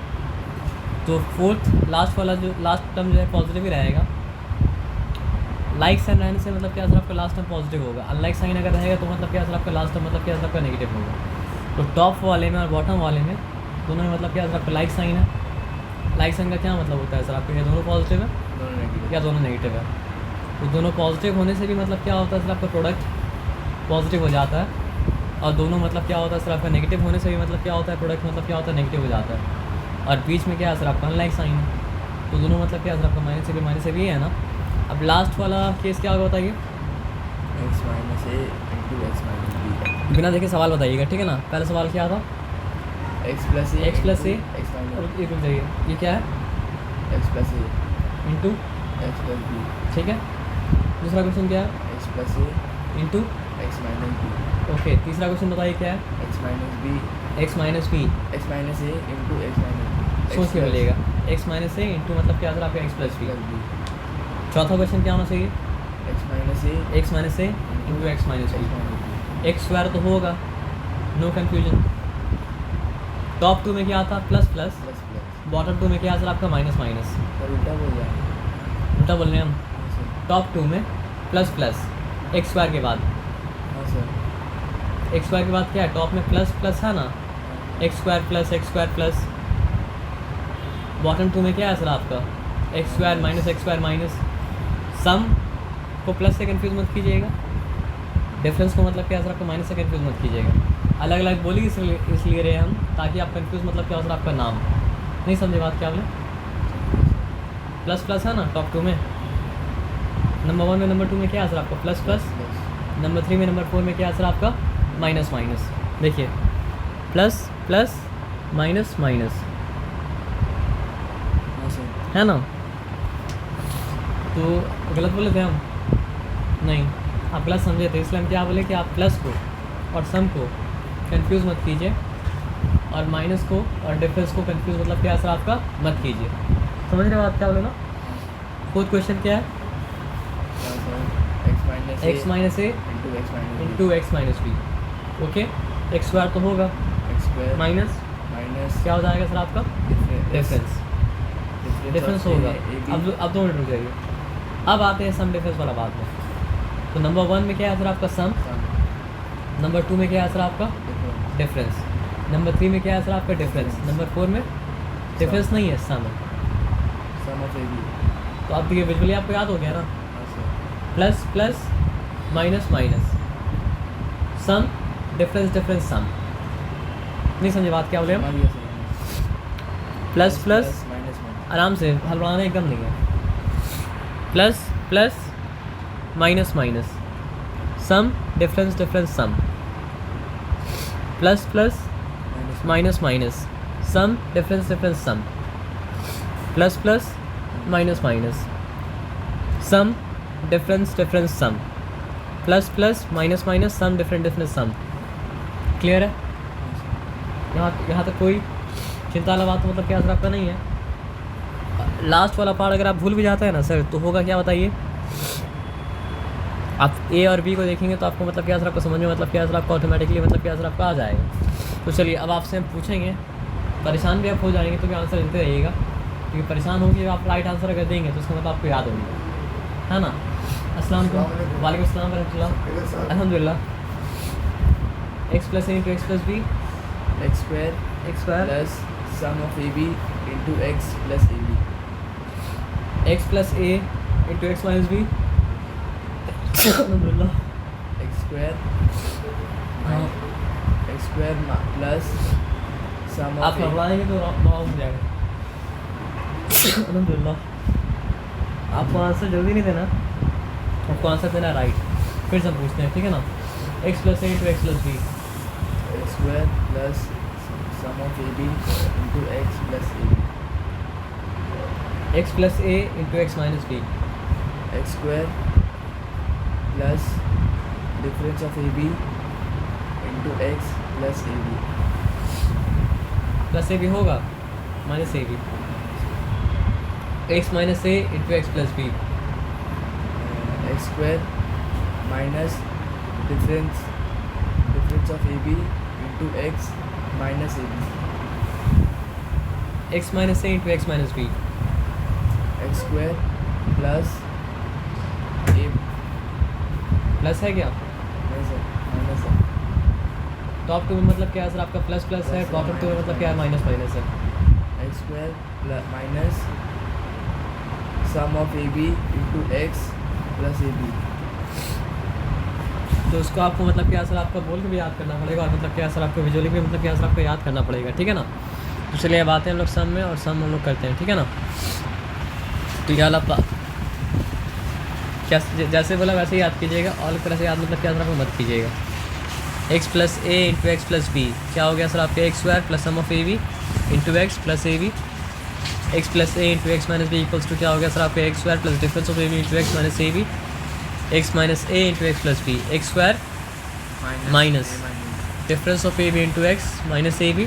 तो फोर्थ लास्ट वाला जो लास्ट टर्म जो है पॉजिटिव ही रहेगा। लाइक साइन रहने से मतलब क्या सर आपका लास्ट टर्म पॉजिटिव होगा, अनलाइक साइन अगर रहेगा तो मतलब क्या सर आपका लास्ट टर्म मतलब क्या सर आपका नेगेटिव होगा। तो टॉप वाले में और बॉटम वाले में दोनों में मतलब क्या सर आपका लाइक साइन है। लाइक साइन का क्या मतलब होता है सर आपके, दोनों पॉजिटिव है या दोनों नेगेटिव है। तो दोनों पॉजिटिव होने से भी मतलब क्या होता है सर आपका प्रोडक्ट पॉजिटिव हो जाता है, और दोनों मतलब क्या होता है सर आपका नेगेटिव होने से भी मतलब क्या होता है प्रोडक्ट मतलब क्या होता है नेगेटिव हो जाता है। और बीच में क्या है सर आपका अनलाइक साइन है, तो दोनों मतलब क्या है सर आपका माइनस से भी है ना। अब लास्ट वाला केस क्या होगा बताइए, एक्स माइनस ए इंटू एक्स माइनस बी। बिना देखे सवाल बताइएगा, ठीक है ना। पहला सवाल क्या था, x plus a x plus a x minus रुक जाइए, ये क्या है एक्स प्लस ए इंटू एक्स प्लस बी, ठीक है। दूसरा क्वेश्चन क्या है, एक्स प्लस ए into x minus b, okay. तीसरा क्वेश्चन बताइए क्या है, x minus B x minus B, x minus ए इंटू एक्स माइनस सोच के बोलिएगा, एक्स माइनस ए इंटू मतलब क्या सर आपका एक्स प्लस बी। चौथा क्वेश्चन क्या होना चाहिए, एक्स माइनस ए into x minus B. X square तो होगा, नो कन्फ्यूजन। टॉप टू में क्या आता plus plus, plus plus bottom two में क्या सर आपका माइनस माइनस। पर उल्टा बोल रहा है। उल्टा बोल रहे हैं हम, हाँ सर, टॉप टू में प्लस प्लस एक्स स्क्वायर के बाद, हाँ सर, एक्स स्क्वायर के बाद क्या है टॉप में प्लस प्लस है ना, X square plus. Bottom two में क्या है सर आपका एक्स स्क्वायर माइनस। सम को प्लस से कंफ्यूज मत कीजिएगा, डिफरेंस को मतलब क्या सर आपका माइनस से कंफ्यूज मत कीजिएगा। अलग अलग बोली इसलिए रहे हम ताकि आप कंफ्यूज मतलब क्या हो सर आपका नाम नहीं समझे बात क्या आपने। प्लस प्लस है ना टॉप टू में, नंबर वन में नंबर टू में क्या है सर आपका प्लस प्लस, नंबर थ्री में नंबर फोर में क्या है सर आपका माइनस माइनस। देखिए प्लस प्लस माइनस माइनस हाँ सर, है ना। तो गलत बोले थे हम, नहीं आप गलत समझे थे, इसलिए हम क्या बोले कि आप प्लस को और सम को कंफ्यूज मत कीजिए और माइनस को और डिफरेंस को कंफ्यूज मतलब क्या सर आपका मत कीजिए। समझ रहे हो आप क्या बोले ना। फोर्थ क्वेश्चन क्या है, एक्स माइनस एक्स माइनस ए into x minus into x minus b, okay. X square तो होगा, एक्स स्क्वायर माइनस माइनस क्या हो जाएगा सर आपका डिफरेंस, डिफरेंस होगा। अब 2 मिनट रुक जाइए, अब आते हैं सम डिफरेंस वाला बात में। तो नंबर 1 में क्या है सर आपका सम, नंबर 2 में क्या है सर आपका डिफरेंस, नंबर 3 में क्या है सर आपका डिफरेंस, नंबर 4 में डिफरेंस नहीं है, सम है। Sum of A B. तो अब देखिए विजुअली आपको याद हो गया ना, plus plus minus minus, sum difference difference sum. नहीं समझे बात क्या बोले हम? प्लस प्लस माइनस आराम से हल बनाना एकदम नहीं है, plus plus minus minus, sum difference difference sum, plus plus minus minus, sum difference difference sum, plus plus minus minus, sum difference difference sum, plus plus minus minus, sum different difference sum. Clear है? यहाँ तक कोई चिंता वाला बात तो मतलब क्या सर आपका नहीं है। लास्ट वाला पार्ट अगर आप भूल भी जाते हैं ना सर, तो होगा क्या बताइए, आप ए और बी को देखेंगे तो आपको मतलब क्या सर आपको समझ में मतलब क्या सर आपको ऑटोमेटिकली मतलब क्या सर आपका आ जाएगा। तो चलिए अब आपसे हम पूछेंगे, परेशान भी आप हो जाएंगे तो भी आंसर देते रहिएगा, क्योंकि परेशान होगी आप राइट आंसर अगर देंगे तो उसका मतलब आपको याद होगी, है ना। अस्सलाम वालेकुम। वालेकुम अस्सलाम वरहमतुल्लाह। अल्हम्दुलिल्लाह। X plus A into x plus B, x square plus sum of A B into x plus A B. X plus A into x minus B, अल्हम्दुलिल्लाह। एक्स स्क्वायर हाँ प्लस सम आप ऑफ घबराएंगे तो normal हो जाएगा। अल्हम्दुलिल्लाह। आपको answer जल्दी नहीं देना, आपको आंसर देना राइट। फिर से हम पूछते हैं, ठीक है ना। X plus A into x plus B, x square plus sum of A B into x plus A B. X plus A into x minus B, x square plus difference of A B into x plus A B. Plus A b होगा minus A B, x minus A into x plus B, x square minus difference of A B into x minus A B. X minus A into x minus B, x square plus A plus है क्या, minus है। Top two में मतलब क्या है sir आपका plus plus है, bottom two में मतलब क्या है माइनस माइनस है। X square minus sum of A B into x plus A B. तो उसको आपको मतलब क्या सर आपका बोल के भी याद करना पड़ेगा, और मतलब क्या सर आपको विजुअली भी मतलब क्या सर आपको याद करना पड़ेगा, ठीक है ना। तो चलिए अब आते हैं हम लोग सम में, और सम हम लोग करते हैं, ठीक है ना। तो ये वाला क्या जैसे बोला वैसे ही याद कीजिएगा, और एक तरह से याद मतलब क्या सर आपको मत कीजिएगा। एक्स प्लस ए इंटू एक्स प्लस बी क्या हो गया सर आपके X square plus sum of A B into x plus A B. X plus A into x minus B equals to क्या हो गया सर आपका X square plus difference of A B into x minus A B, x minus A into x plus B, x square minus difference of A B into x minus A B,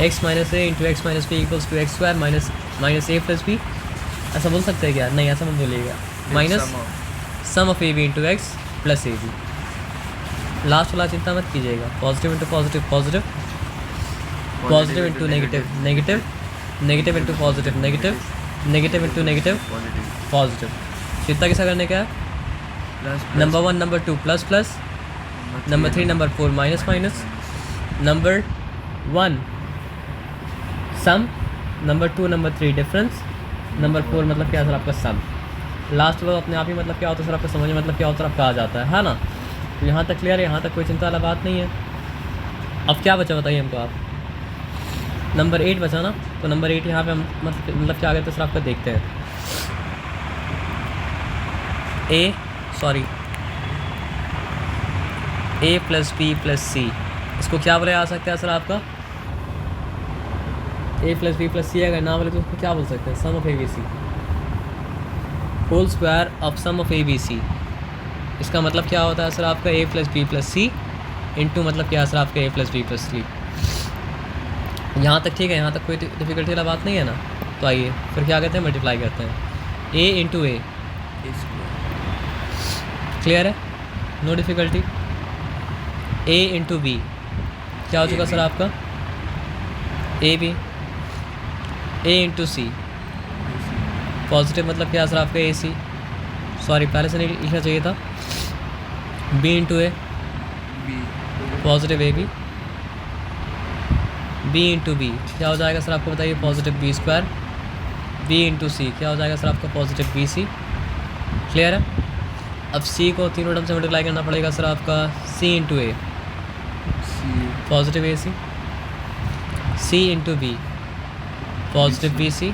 x minus A into x minus B equals to x square minus A plus B. ऐसा बोल सकते हैं क्या? नहीं, ऐसा मत बोलिएगा। Minus sum of A B into x plus A B. Last वाला चिंता मत कीजिएगा, positive into positive positive, positive into negative negative, negative into positive negative, negative into negative positive. चिंता किसा करने का है? Number 1 number 2 plus plus, number 3 number 4 minus minus, number 1 सम, number 2 number 3 difference, number 4 मतलब क्या सर आपका सम। लास्ट वाला अपने आप ही मतलब क्या होता है सर आपको समझ में मतलब क्या होता है आपका आ जाता है ना। तो यहाँ तक क्लियर है, यहाँ तक कोई चिंता वाला बात नहीं है। अब क्या बचा बताइए हमको आप? नंबर 8 बचा ना, तो नंबर 8 यहाँ पे हम मतलब क्या करते हैं सर आपका देखते हैं। A plus b plus c, इसको क्या बोला जा सकता है सर आपका? ए प्लस बी प्लस सी अगर ना बोले तो उसको क्या बोल सकते हैं? Sum of A b c, whole square of sum of A b c. इसका मतलब क्या होता है सर आपका? ए plus b plus c into मतलब क्या है सर आपका? ए प्लस बी प्लस सी। यहाँ तक ठीक है, यहाँ तक कोई डिफिकल्टी वाला बात नहीं है ना। तो आइए फिर क्या करते हैं, मल्टीप्लाई करते हैं। ए इंटू ए, क्लियर है, no difficulty. A into B, क्या हो चुका सर आपका A B, A into C, positive मतलब क्या सर आपका ए सी, सॉरी पहले से नहीं लिखना चाहिए था, बी इंटू ए, पॉजिटिव ए बी, बी इंटू बी क्या हो जाएगा सर आपको बताइए, positive B square, b into c क्या हो जाएगा सर आपका पॉजिटिव बी सी। क्लियर है। अब सी को तीनों टर्म से मल्टीप्लाई करना पड़ेगा सर आपका c into A, positive a c, c into B, positive b c,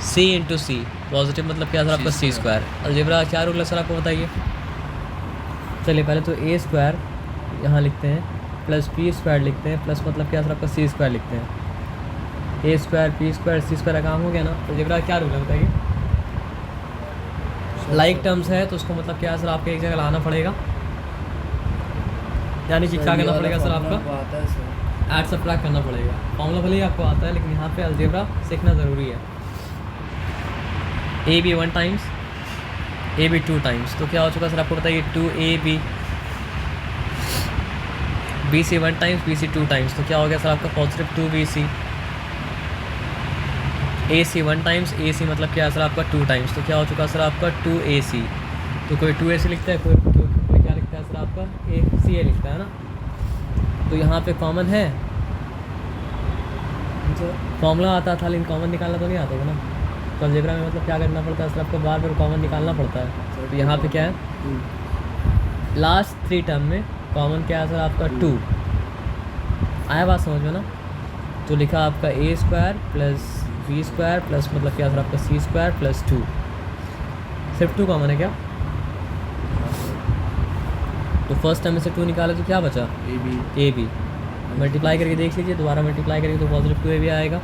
c into C, positive मतलब क्या सर आपका सी स्क्वायर। अलजेब्रा क्या रूल है सर आपको बताइए। चलिए पहले तो ए स्क्वायर यहाँ लिखते हैं प्लस बी स्क्वायर लिखते हैं, प्लस मतलब क्या सर आपका सी स्क्वायर लिखते हैं, ए स्क्वायर पी स्क्वायर सी स्क्वायर का काम हो गया ना। अलजेब्रा क्या रूल है बताइए। लाइक टर्म्स है तो उसको मतलब क्या सर आपको एक जगह लाना पड़ेगा, यानी कि क्या करना पड़ेगा सर आपका ऐड सब्ट्रैक्ट करना पड़ेगा। फॉर्मूला भले ही आपको आता है लेकिन यहाँ पे अलजेब्रा सीखना ज़रूरी है। A B 1 times, A B 2 times, तो क्या हो चुका सर आपको बताइए 2ab, B C 1 times, B C 2 times, तो क्या हो गया सर आपका पॉजिटिव 2bc, ए सी 1 टाइम्स, ए सी मतलब क्या है सर आपका 2 टाइम्स, तो क्या हो चुका सर आपका 2ac, तो कोई 2ac लिखता है, कोई क्या लिखता है सर आपका ACA लिखता है ना। तो यहाँ पे कॉमन है, फॉर्मूला आता था लेकिन कॉमन निकालना तो नहीं आता था ना। तो अलजेब्रा में मतलब क्या करना पड़ता है सर आपको, बार बार कॉमन निकालना पड़ता है। तो यहाँ पे क्या है, लास्ट 3 टर्म में कॉमन क्या है सर आपका 2 आया, बात समझ में ना। तो लिखा आपका a square plus B square plus मतलब क्या सर आपका सी स्क्वायर प्लस 2, सिर्फ 2 कॉमन है क्या। तो फर्स्ट टर्म में से 2 निकाले तो क्या बचा ए बी, मल्टीप्लाई करके देख लीजिए, दोबारा मल्टीप्लाई करेंगे तो पॉजिटिव 2ab आएगा।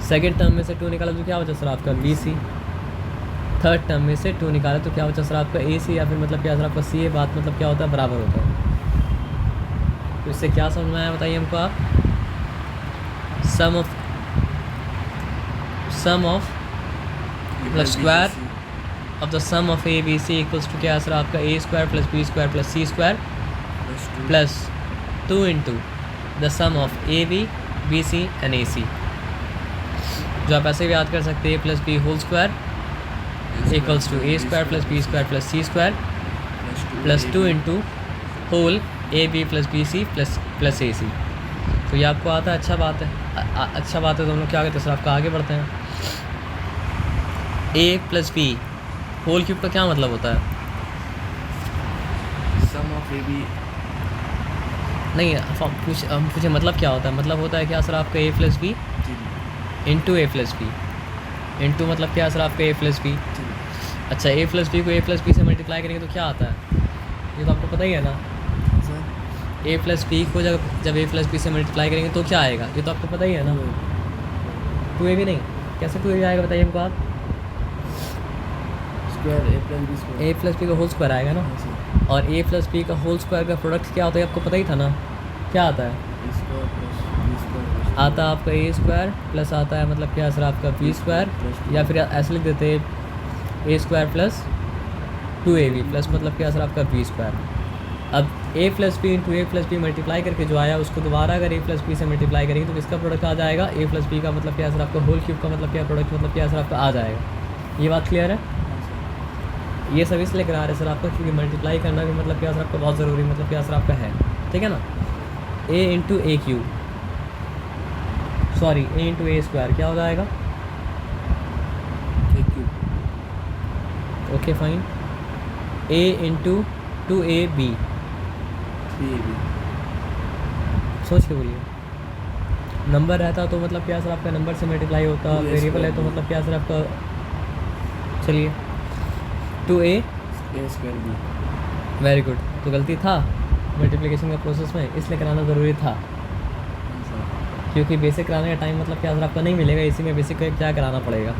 सेकेंड टर्म में से 2 निकाला तो क्या बचा सर आपका बी सी, थर्ड टर्म में से 2 निकाला तो क्या बचा सर आपका ए सी, या फिर मतलब क्या सर आपका सी ए, बात मतलब क्या होता है बराबर होता है। तो इससे क्या समझ में आया बताइए हमको आप। सम ऑफ मतलब square of the sum of A b c equals to क्या सर आपका a square plus B square plus c square plus 2 into the sum of A b c and a c, जो आप ऐसे भी याद कर सकते हैं, a plus B whole square equals to a square plus B square plus c square plus 2 into whole a B plus B C plus ए सी। तो ये आपको आता है, अच्छा बात है, अच्छा बात है। तो हम लोग क्या करते हैं सर आपका आगे बढ़ते हैं। A plus B whole cube का क्या मतलब होता है, सम ऑफ ए बी नहीं पूछे मतलब क्या होता है, मतलब होता है क्या सर आपका ए प्लस बी इंटू ए प्लस बी, इंटू मतलब क्या सर आपका ए प्लस बी। अच्छा ए प्लस बी को ए प्लस बी से मल्टीप्लाई करेंगे तो क्या आता है, ये तो आपको पता ही है ना। ए प्लस बी को जब ए प्लस बी से मल्टीप्लाई करेंगे तो क्या आएगा, ये तो आपको पता ही है ना। 2ab नहीं, कैसे 2ab आएगा बताइए हमको आप। ए प्लस बी का होल स्क्वायर आएगा ना, और ए प्लस बी का होल स्क्वायर का प्रोडक्ट क्या होता है आपको पता ही था ना, क्या आता है, आता आपका ए स्क्वायर प्लस आता है मतलब क्या सर आपका बी स्क्वायर, या फिर ऐसे लिख देते हैं ए स्क्वायर प्लस 2ab प्लस मतलब क्या सर आपका बी स्क्वायर। अब ए प्लस बी इंटू ए प्लस बी मल्टीप्लाई करके जो आया उसको दोबारा अगर ए प्लस बी से मल्टीप्लाई करेंगे तो किसका प्रोडक्ट आ जाएगा, ए प्लस बी का मतलब क्या सर आपका होल क्यूब का मतलब क्या प्रोडक्ट मतलब क्या सर आपका आ जाएगा। ये बात क्लियर है। ये सब इसलिए करा रहे सर आपका क्योंकि मल्टीप्लाई करना भी मतलब क्या सर आपका बहुत ज़रूरी मतलब क्या सर आपका है, ठीक है ना। ए into a cube, sorry A into A square क्या हो जाएगा, ओके फाइन, ए इंटू 2ab, सोच के बोलिए। नंबर रहता तो मतलब क्या सर आपका नंबर से मल्टीप्लाई होता, वेरिएबल है तो मतलब क्या सर आपका, चलिए 2a square b, very good. तो गलती था मल्टीप्लिकेशन का प्रोसेस में, इसलिए कराना ज़रूरी था क्योंकि बेसिक कराने का टाइम मतलब क्या सर आपका नहीं मिलेगा, इसी में बेसिक क्या कराना पड़ेगा।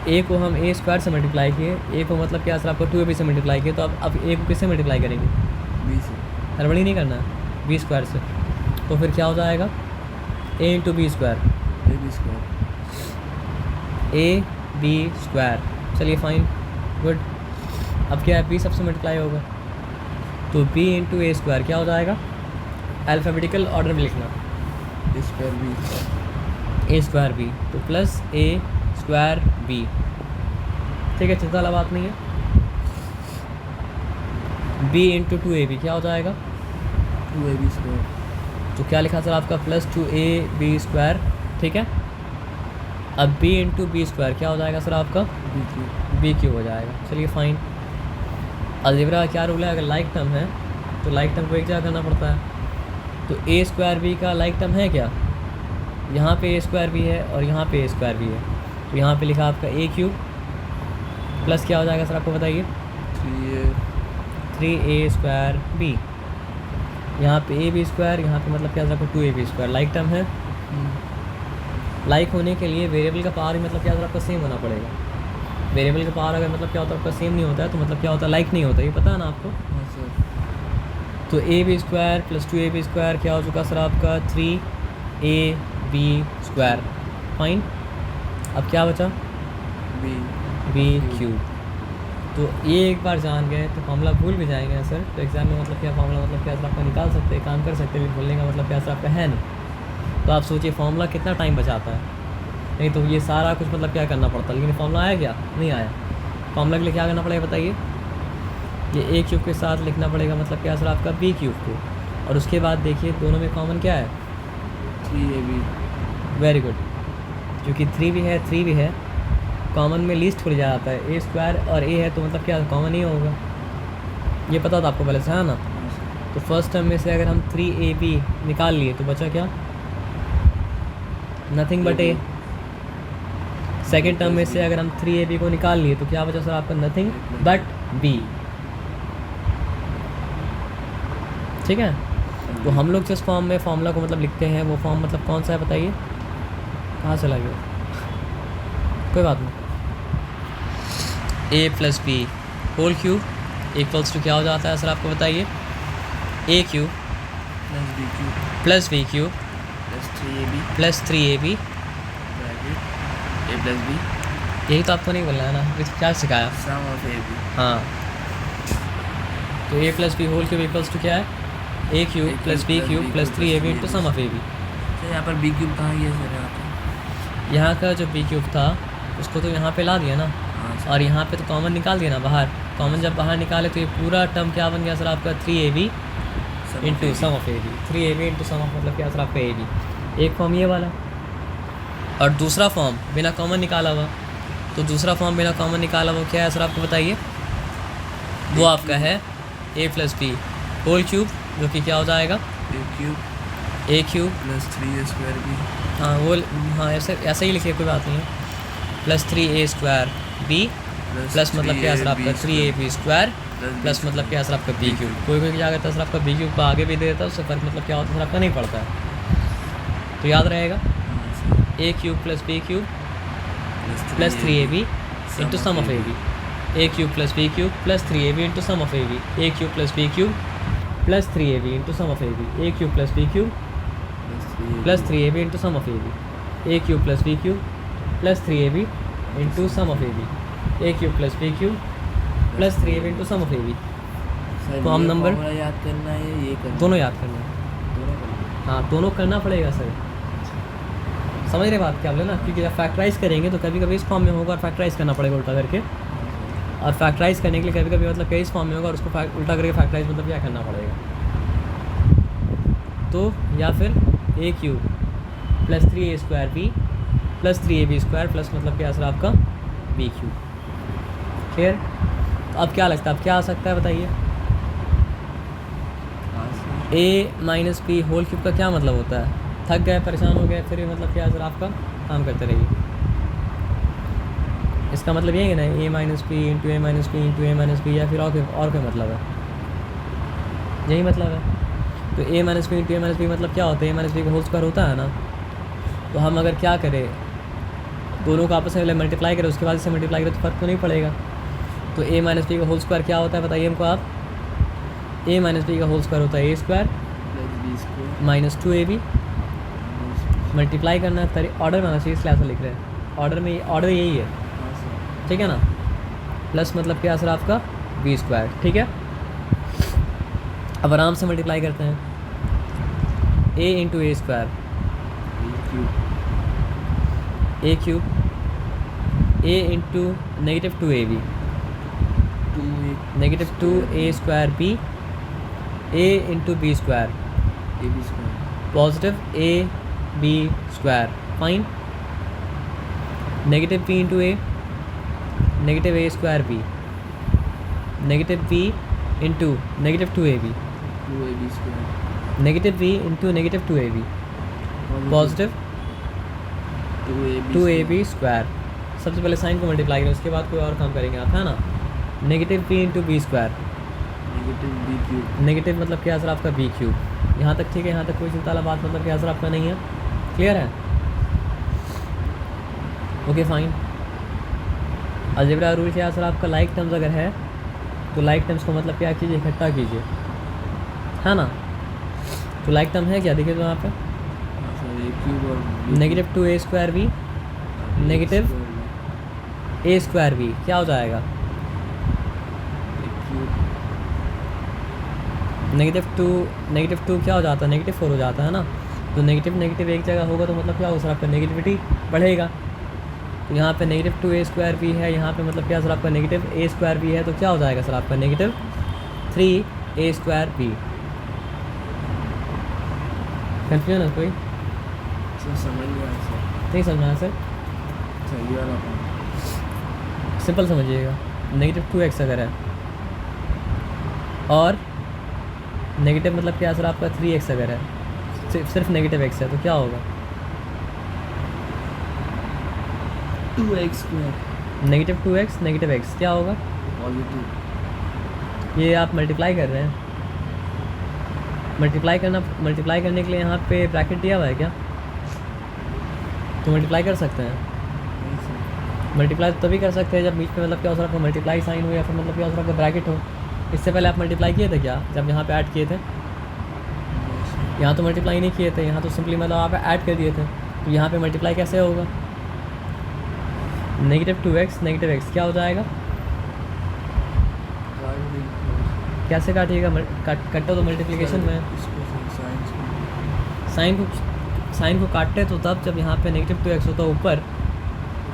ए को हम ए स्क्वायर से मल्टीप्लाई किए, ए को मतलब क्या सर आपको 2ab से मल्टीप्लाई किए, तो अब ए को किससे मल्टीप्लाई करेंगे, बी से, गड़बड़ी नहीं करना है, बी स्क्वायर से। तो फिर क्या हो जाएगा a into B square, A B square, चलिए फाइन गुड। अब क्या है बी सबसे मल्टीप्लाई होगा तो b इंटू ए स्क्वायर क्या हो जाएगा, अल्फ़ाबेटिकल ऑर्डर में लिखना, ए स्क्वायर बी, ए स्क्वायर बी, तो प्लस ए स्क्वायर बी, ठीक है, चिंता वाला बात नहीं है। b इंटू 2ab क्या हो जाएगा, 2ab स्क्वायर, तो क्या लिखा सर आपका प्लस 2ab स्क्वायर, ठीक है। अब b इंटू बी स्क्वायर क्या हो जाएगा सर आपका, बी क्यूब, बी क्यूब हो जाएगा। चलिए फाइन। अलजेब्रा का क्या रूल है, अगर लाइक टर्म है तो लाइक टर्म को एक जगह करना पड़ता है। तो ए स्क्वायर बी का लाइक टर्म है क्या, यहाँ पे ए स्क्वायर बी है और यहाँ पे ए स्क्वायर बी है, तो यहाँ पे लिखा आपका ए क्यूब प्लस क्या हो जाएगा सर आपको बताइए, 3a स्क्वायर बी, यहाँ पे ए बी स्क्वायर, यहाँ पे मतलब क्या आपको 2ab स्क्वायर, लाइक टर्म है। लाइक होने के लिए वेरिएबल का पावर मतलब क्या आपका सेम होना पड़ेगा। वेरिएबल का पावर अगर मतलब क्या होता है आपका सेम नहीं होता है तो मतलब क्या होता है, लाइक नहीं होता, ये पता है ना आपको। हाँ सर, तो A B square plus 2ab square क्या हो चुका सर आपका 3ab स्क्वायर, फाइन। अब क्या बचा, बी क्यूब। तो ये एक बार जान गए तो फॉर्मूला भूल भी जाएंगे सर, तो एग्जाम में मतलब क्या फॉर्मूला मतलब क्या सर आपका निकाल सकते हैं, काम कर सकते हैं, भूलने का मतलब क्या सर आपका है नहीं। तो आप सोचिए फॉर्मूला कितना टाइम बचाता है, नहीं तो ये सारा कुछ मतलब क्या करना पड़ता है, लेकिन फॉर्मूला आया क्या, नहीं आया। फॉर्मूला के लिए क्या करना पड़ेगा बताइए, ये ए क्यूब के साथ लिखना पड़ेगा मतलब क्या सर आपका बी क्यूब को, और उसके बाद देखिए दोनों में कॉमन क्या है, 3ab, वेरी गुड, क्योंकि 3 भी है 3 भी है, कॉमन में लीस्ट खुल जाता है, ए स्क्वायर और ए है तो मतलब क्या कॉमन ही होगा, ये पता था आपको पहले से, है ना। तो फर्स्ट टर्म में से अगर हम 3ab निकाल लिए तो बचा क्या, nothing but A. Second term में से अगर हम 3ab को निकाल लिए तो क्या बचा सर आपका, नथिंग बट b, ठीक है। तो हम लोग जिस फॉर्म में फॉर्मूला को मतलब लिखते हैं वो फॉर्म मतलब कौन सा है बताइए, कहाँ चला गया, कोई बात नहीं। a plus B whole cube equals to क्या हो जाता है सर आपको बताइए, a cube plus b cube plus v cube plus 3ab plus 3ab, bracket a plus b, यही तो आपको नहीं बोलना है ना, क्या सिखाया, सम ऑफ ए बी, हाँ। तो a plus B whole cube equals to क्या है, a cube plus b cube plus 3ab into sum of A B. तो यहाँ पर बी क्यूब कहाँ गया सर, यहाँ पे, यहाँ का जो बी क्यूब था उसको तो यहाँ पे ला दिया ना, हाँ सर, और यहाँ पे तो कॉमन निकाल दिया ना बाहर, कॉमन जब बाहर निकाले तो ये पूरा टर्म क्या बन गया सर आपका 3ab into sum of A B, 3ab into sum of मतलब क्या सर आपका ए बी, एक फॉर्म ये वाला, और दूसरा फॉर्म बिना कॉमन निकाला हुआ। तो दूसरा फॉर्म बिना कॉमन निकाला हुआ क्या है सर आपको बताइए, वो आपका है a plus B whole cube, जो कि क्या हो जाएगा, a cube plus 3a square b, हाँ वो, हाँ ऐसे ही लिखिए कोई बात नहीं है, plus 3a square B plus मतलब क्या सर आपका 3ab स्क्वायर प्लस मतलब क्या सर आपका बी क्यूब। कोई कोई क्या करता है सर आपका बी क्यूब को आगे भी दे देता है, उससे फर्क मतलब क्या होता है सर आपका नहीं पड़ता है, तो याद रहेगा a cube plus b cube plus 3ab into sum of A B, a cube plus b cube plus 3ab into sum of A B, a cube plus b cube plus 3ab into sum of A B, a cube plus b cube plus 3ab into sum of A B, a cube plus b cube plus 3ab into sum of A B, a cube plus b cube plus 3ab into sum of A B. तो हम number याद करना है, ये करना, दोनों याद करना है, दोनों करना, हाँ दोनों करना पड़ेगा सर, समझ रहे बात क्या बोले ना, क्योंकि जब फैक्टराइज करेंगे तो कभी कभी इस फॉर्म में होगा और फैक्टराइज करना पड़ेगा उल्टा करके, और फैक्टराइज करने के लिए कभी कभी मतलब इस फॉर्म में होगा और उसको उल्टा करके फैक्टराइज मतलब क्या करना पड़ेगा। तो या फिर a cube plus 3a square B plus 3ab square plus मतलब क्या सर आपका बी क्यूब, क्लियर। तो अब क्या लगता है, अब क्या आ सकता है बताइए, हाँ sir, a minus B whole cube का क्या मतलब होता है, थक गए परेशान हो गए फिर भी मतलब क्या सर आपका काम करते रहिए, इसका मतलब ये है ना a minus B into A minus B into A minus B, या फिर और कोई मतलब है, यही मतलब है। तो a minus B into A minus B मतलब क्या होता है, a माइनस बी का होल स्क्वायर होता है ना, तो हम अगर क्या करें दोनों को आपस में मल्टीप्लाई करें उसके बाद इसे मल्टीप्लाई करें तो फर्क तो नहीं पड़ेगा। तो a माइनस बी का होल स्क्वायर क्या होता है बताइए हमको आप, a माइनस बी का होल स्क्वायर होता है a square plus B square minus 2ab, multiply करना है, ऑर्डर में आना चाहिए इसलिए ऐसा लिख रहे हैं, ऑर्डर यही है, हाँ सर, ठीक है ना, प्लस मतलब क्या सर आपका बी स्क्वायर, ठीक है। अब आराम से मल्टीप्लाई करते हैं, a into A square, A cube, a into negative 2ab, negative 2a square b, a into B square, AB square positive a b square, fine, negative b into a, negative a square b, negative b into negative 2ab, 2AB square negative b into negative 2ab, positive 2ab square. सबसे पहले sign को multiply करें, उसके बाद कोई और काम करेंगे आप, है ना। Negative b into B square, negative B cube negative मतलब क्या सर आपका b क्यूब। यहाँ तक ठीक है, यहाँ तक कोई चिंता वाला बात मतलब क्या सर आपका नहीं है, क्लियर है। Okay fine. अलजेब्रा रूल क्या है सर आपका, लाइक टर्म्स अगर है तो लाइक टर्म्स को मतलब क्या कीजिए, इकट्ठा कीजिए, है ना। तो लाइक टर्म है क्या, देखिए तो यहाँ पे सर A क्यूब और negative 2a square b, negative a square b क्या हो जाएगा, नेगेटिव टू क्या हो जाता है, नेगेटिव 4 हो जाता है ना। तो नेगेटिव नेगेटिव एक जगह होगा तो मतलब क्या होगा सर आपका, नेगेटिविटी बढ़ेगा। तो यहाँ पे नेगेटिव 2a स्क्वायर b है, यहाँ पे मतलब क्या सर आपका नेगेटिव a स्क्वायर b है, तो क्या हो जाएगा सर आपका negative 3a square b। Confusion है कोई, सर समझ में आया सर। नहीं समझना है सर, सही वाला पॉइंट सिंपल समझिएगा। नेगेटिव 2x अगर है और नेगेटिव मतलब क्या सर आपका 3x अगर है, सिर्फ नेगेटिव x है, तो क्या होगा 2x square negative 2x negative x क्या होगा। पॉजिटिव ये आप मल्टीप्लाई कर रहे हैं, मल्टीप्लाई करने के लिए यहाँ पे ब्रैकेट दिया हुआ है क्या, तो मल्टीप्लाई कर सकते हैं। नहीं सर मल्टीप्लाई तभी कर सकते हैं जब बीच में मतलब क्या हो सर आपका मल्टीप्लाई साइन हो या फिर मतलब क्या हो सर आपका ब्रैकेट हो। इससे पहले आप मल्टीप्लाई किए थे क्या, जब यहाँ पे ऐड किए थे, यहाँ तो मल्टीप्लाई नहीं किए थे, यहाँ तो सिंपली मतलब आप ऐड कर दिए थे। तो यहाँ पे मल्टीप्लाई कैसे होगा, नेगेटिव 2x नेगेटिव x क्या हो जाएगा, कैसे काटिएगा, कटो तो मल्टीप्लिकेशन में, साइन को काटते तो तब जब यहाँ पे नेगेटिव 2x होता ऊपर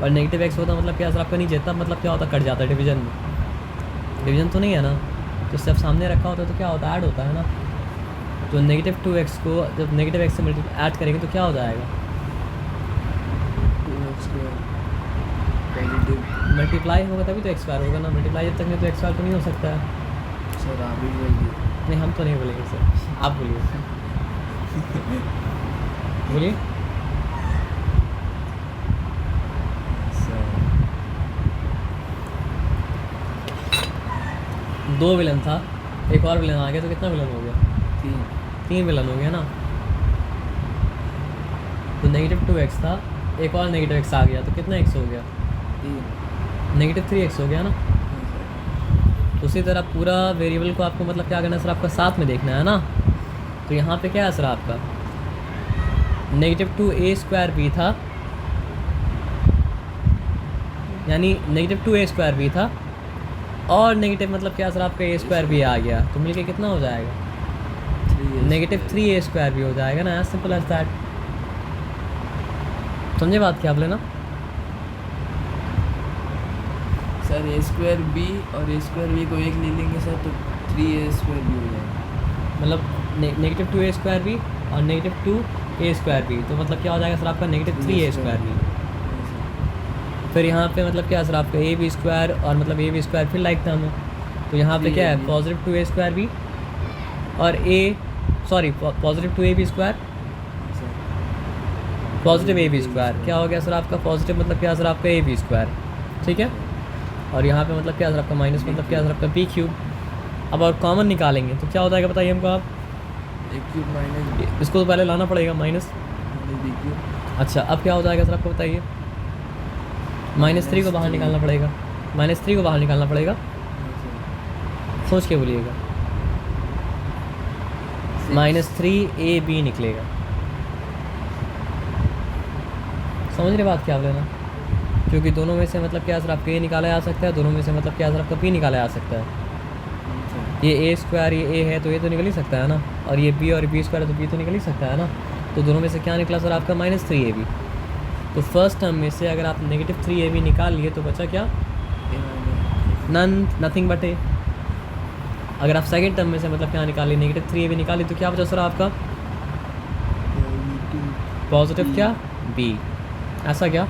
और नेगेटिव x होता मतलब क्या सर आपका नीचे, तब मतलब क्या होता कट जाता है डिवीजन में। डिवीजन तो नहीं है ना, तो जब सामने रखा होता है तो क्या होता है ऐड होता है ना। तो नेगेटिव 2x को जब नेगेटिव x से ऐड करेंगे तो क्या हो जाएगा, 2x स्क्वायर पॉजिटिव। मल्टीप्लाई होगा तभी तो x स्क्वायर होगा ना, मल्टीप्लाई जब तक नहीं तो x स्क्वायर तो नहीं हो सकता है। सर आप ही बोलिए। नहीं हम तो नहीं बोलेंगे सर, आप बोलिए बोलिए। सर 2 विलन था, एक और विलन आ गया, तो कितना विलन हो गया, 3 विलन हो गया ना। तो नेगेटिव 2x था, एक और नेगेटिव x आ गया, तो कितना x हो गया, 3 नेगेटिव 3x हो गया ना। उसी तरह पूरा वेरिएबल को आपको मतलब क्या करना है सर आपका साथ में देखना है ना। तो यहाँ पे क्या है सर आपका नेगेटिव 2a स्क्वायर b था, यानी नेगेटिव 2a स्क्वायर b था और नेगेटिव मतलब क्या सर आपका a स्क्वायर b आ गया, तो मिलके कितना हो जाएगा, नेगेटिव 3a स्क्वायर b हो जाएगा ना, एज सिंपल एज दैट। समझे बात क्या आप लेना। सर a स्क्वायर b और a स्क्वायर b को एक ले लेंगे सर तो 3a स्क्वायर b हो जाएगा। मतलब नेगेटिव 2a स्क्वायर b और नेगेटिव 2a स्क्वायर b, तो मतलब क्या हो जाएगा सर आपका नेगेटिव 3a स्क्वायर b। फिर यहाँ पे मतलब क्या सर आपका a b स्क्वायर और मतलब a b स्क्वायर फिर लाइक टर्म है, तो यहाँ पे क्या है पॉजिटिव 2a स्क्वायर b और positive 2ab square positive ab square क्या हो गया सर आपका, पॉजिटिव मतलब क्या सर आपका ab स्क्वायर, ठीक है। और यहाँ पे मतलब क्या सर आपका माइनस मतलब क्या सर आपका b क्यूब। अब और कॉमन निकालेंगे तो क्या हो जाएगा बताइए हमको आप, a क्यूब माइनस इसको तो पहले लाना पड़ेगा माइनस। b cube. अच्छा अब क्या हो जाएगा सर आपको बताइए, -3 को बाहर निकालना पड़ेगा, -3 को बाहर निकालना पड़ेगा, सोच के बोलिएगा, -3ab निकलेगा। समझ रहे बात क्या आप लेना, क्योंकि दोनों में से मतलब क्या सर आपका a निकाला जा सकता है, दोनों में से मतलब क्या सर आपका b निकाला जा सकता है। ये ए स्क्वायर ये ए है तो ये तो निकल ही सकता है ना, और ये बी और बी स्क्वायर है तो बी तो निकल ही सकता है ना। तो दोनों में से क्या निकला सर आपका -3ab। तो फर्स्ट टर्म में से अगर आप -3ab निकाल लिए तो बचा क्या, नथिंग बट ए। अगर आप सेकंड टर्म में से मतलब क्या निकालिए, -3ab निकालिए तो क्या बचा सर आपका, पॉजिटिव क्या b। ऐसा क्या,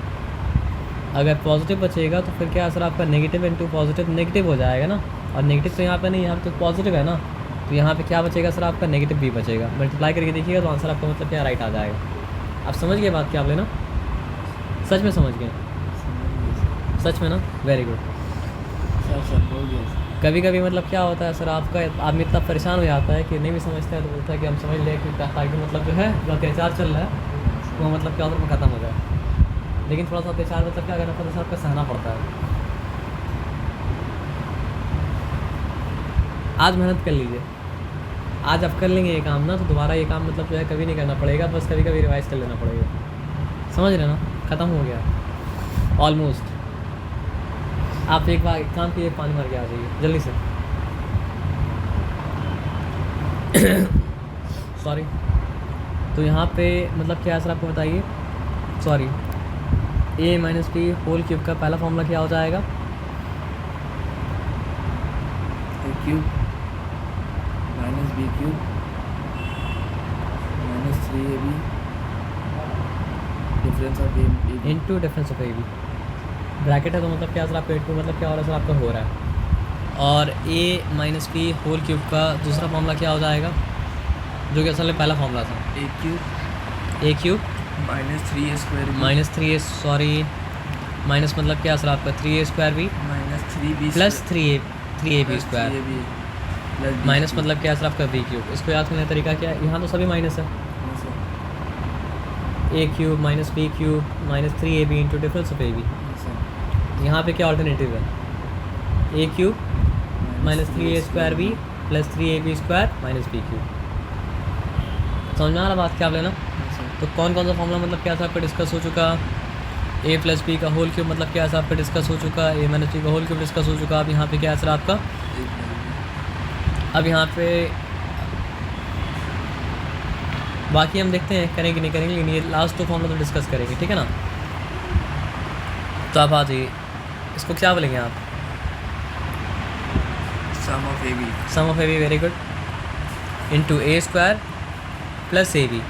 अगर पॉजिटिव बचेगा तो फिर क्या सर आपका नेगेटिव इंटू पॉजिटिव नेगेटिव हो जाएगा ना, और नेगेटिव तो यहाँ पे नहीं, यहाँ पे तो पॉजिटिव है ना, तो यहाँ पे क्या बचेगा सर आपका नेगेटिव b बचेगा। मल्टीप्लाई करके देखिएगा तो आंसर आपका मतलब क्या राइट आ जाएगा। आप समझ गए बात क्या आप लेना, सच में समझ गए, सच में ना, वेरी गुड। सर हो गया। कभी कभी मतलब क्या होता है सर आपका आदमी इतना परेशान हो जाता है कि नहीं भी समझता है तो बोलता है कि हम समझ लें कि ताकि मतलब जो है जो अत्याचार चल रहा है वो मतलब क्या में ख़त्म हो जाए, लेकिन थोड़ा सा अत्याचार मतलब क्या करना पड़ता है, आपका सहना पड़ता है। आज मेहनत कर लीजिए, आज आप कर लेंगे ये काम ना तो दोबारा ये काम मतलब जो है कभी नहीं करना पड़ेगा, बस कभी कभी रिवाइज कर लेना पड़ेगा, समझ रहे ना, ख़त्म हो गया ऑलमोस्ट। आप एक बार एक काम कीजिए, पानी मार के आ जाइए जल्दी से। सॉरी, तो यहाँ पे मतलब क्या है सर आपको बताइए, sorry a minus B whole cube का पहला फॉर्मूला क्या हो जाएगा, a cube minus B cube minus 3ab difference of a into difference of A B. Bracket है तो मतलब क्या सर आपका इंटू मतलब क्या हो रहा है सर आपका हो रहा है, और a minus B whole cube का दूसरा फॉर्मूला क्या हो जाएगा, जो कि असल में पहला फॉर्मूला था, a cube minus 3a square minus 3a, sorry minus मतलब क्या सर आपका 3a square B minus 3b plus 3ab square, minus मतलब क्या सर आपका बी क्यूब। इसको याद करने का तरीका क्या है, यहाँ तो सभी माइनस है, a cube minus B cube minus 3ab into difference of A B. यहाँ पे क्या ऑल्टरनेटिव है, a cube minus 3a square B plus 3ab square minus B cube. समझ में आ रहा बात क्या आप लेना। तो कौन कौन सा फॉर्मूला मतलब क्या था आपका डिस्कस हो चुका, a प्लस बी का होल क्यूब मतलब क्या है आपका डिस्कस हो चुका, a माइनस बी का होल क्यूब डिस्कस हो चुका। अब यहाँ पे क्या है सर आपका, अब यहाँ पे बाकी हम देखते हैं करेंगे नहीं करेंगे, लेकिन ये लास्ट तो फॉर्मूला तो डिस्कस करेंगे, ठीक है ना। तो आप आ जाइए, इसको क्या बोलेंगे आप, sum of A B, sum of A B, very good, into A square plus A b.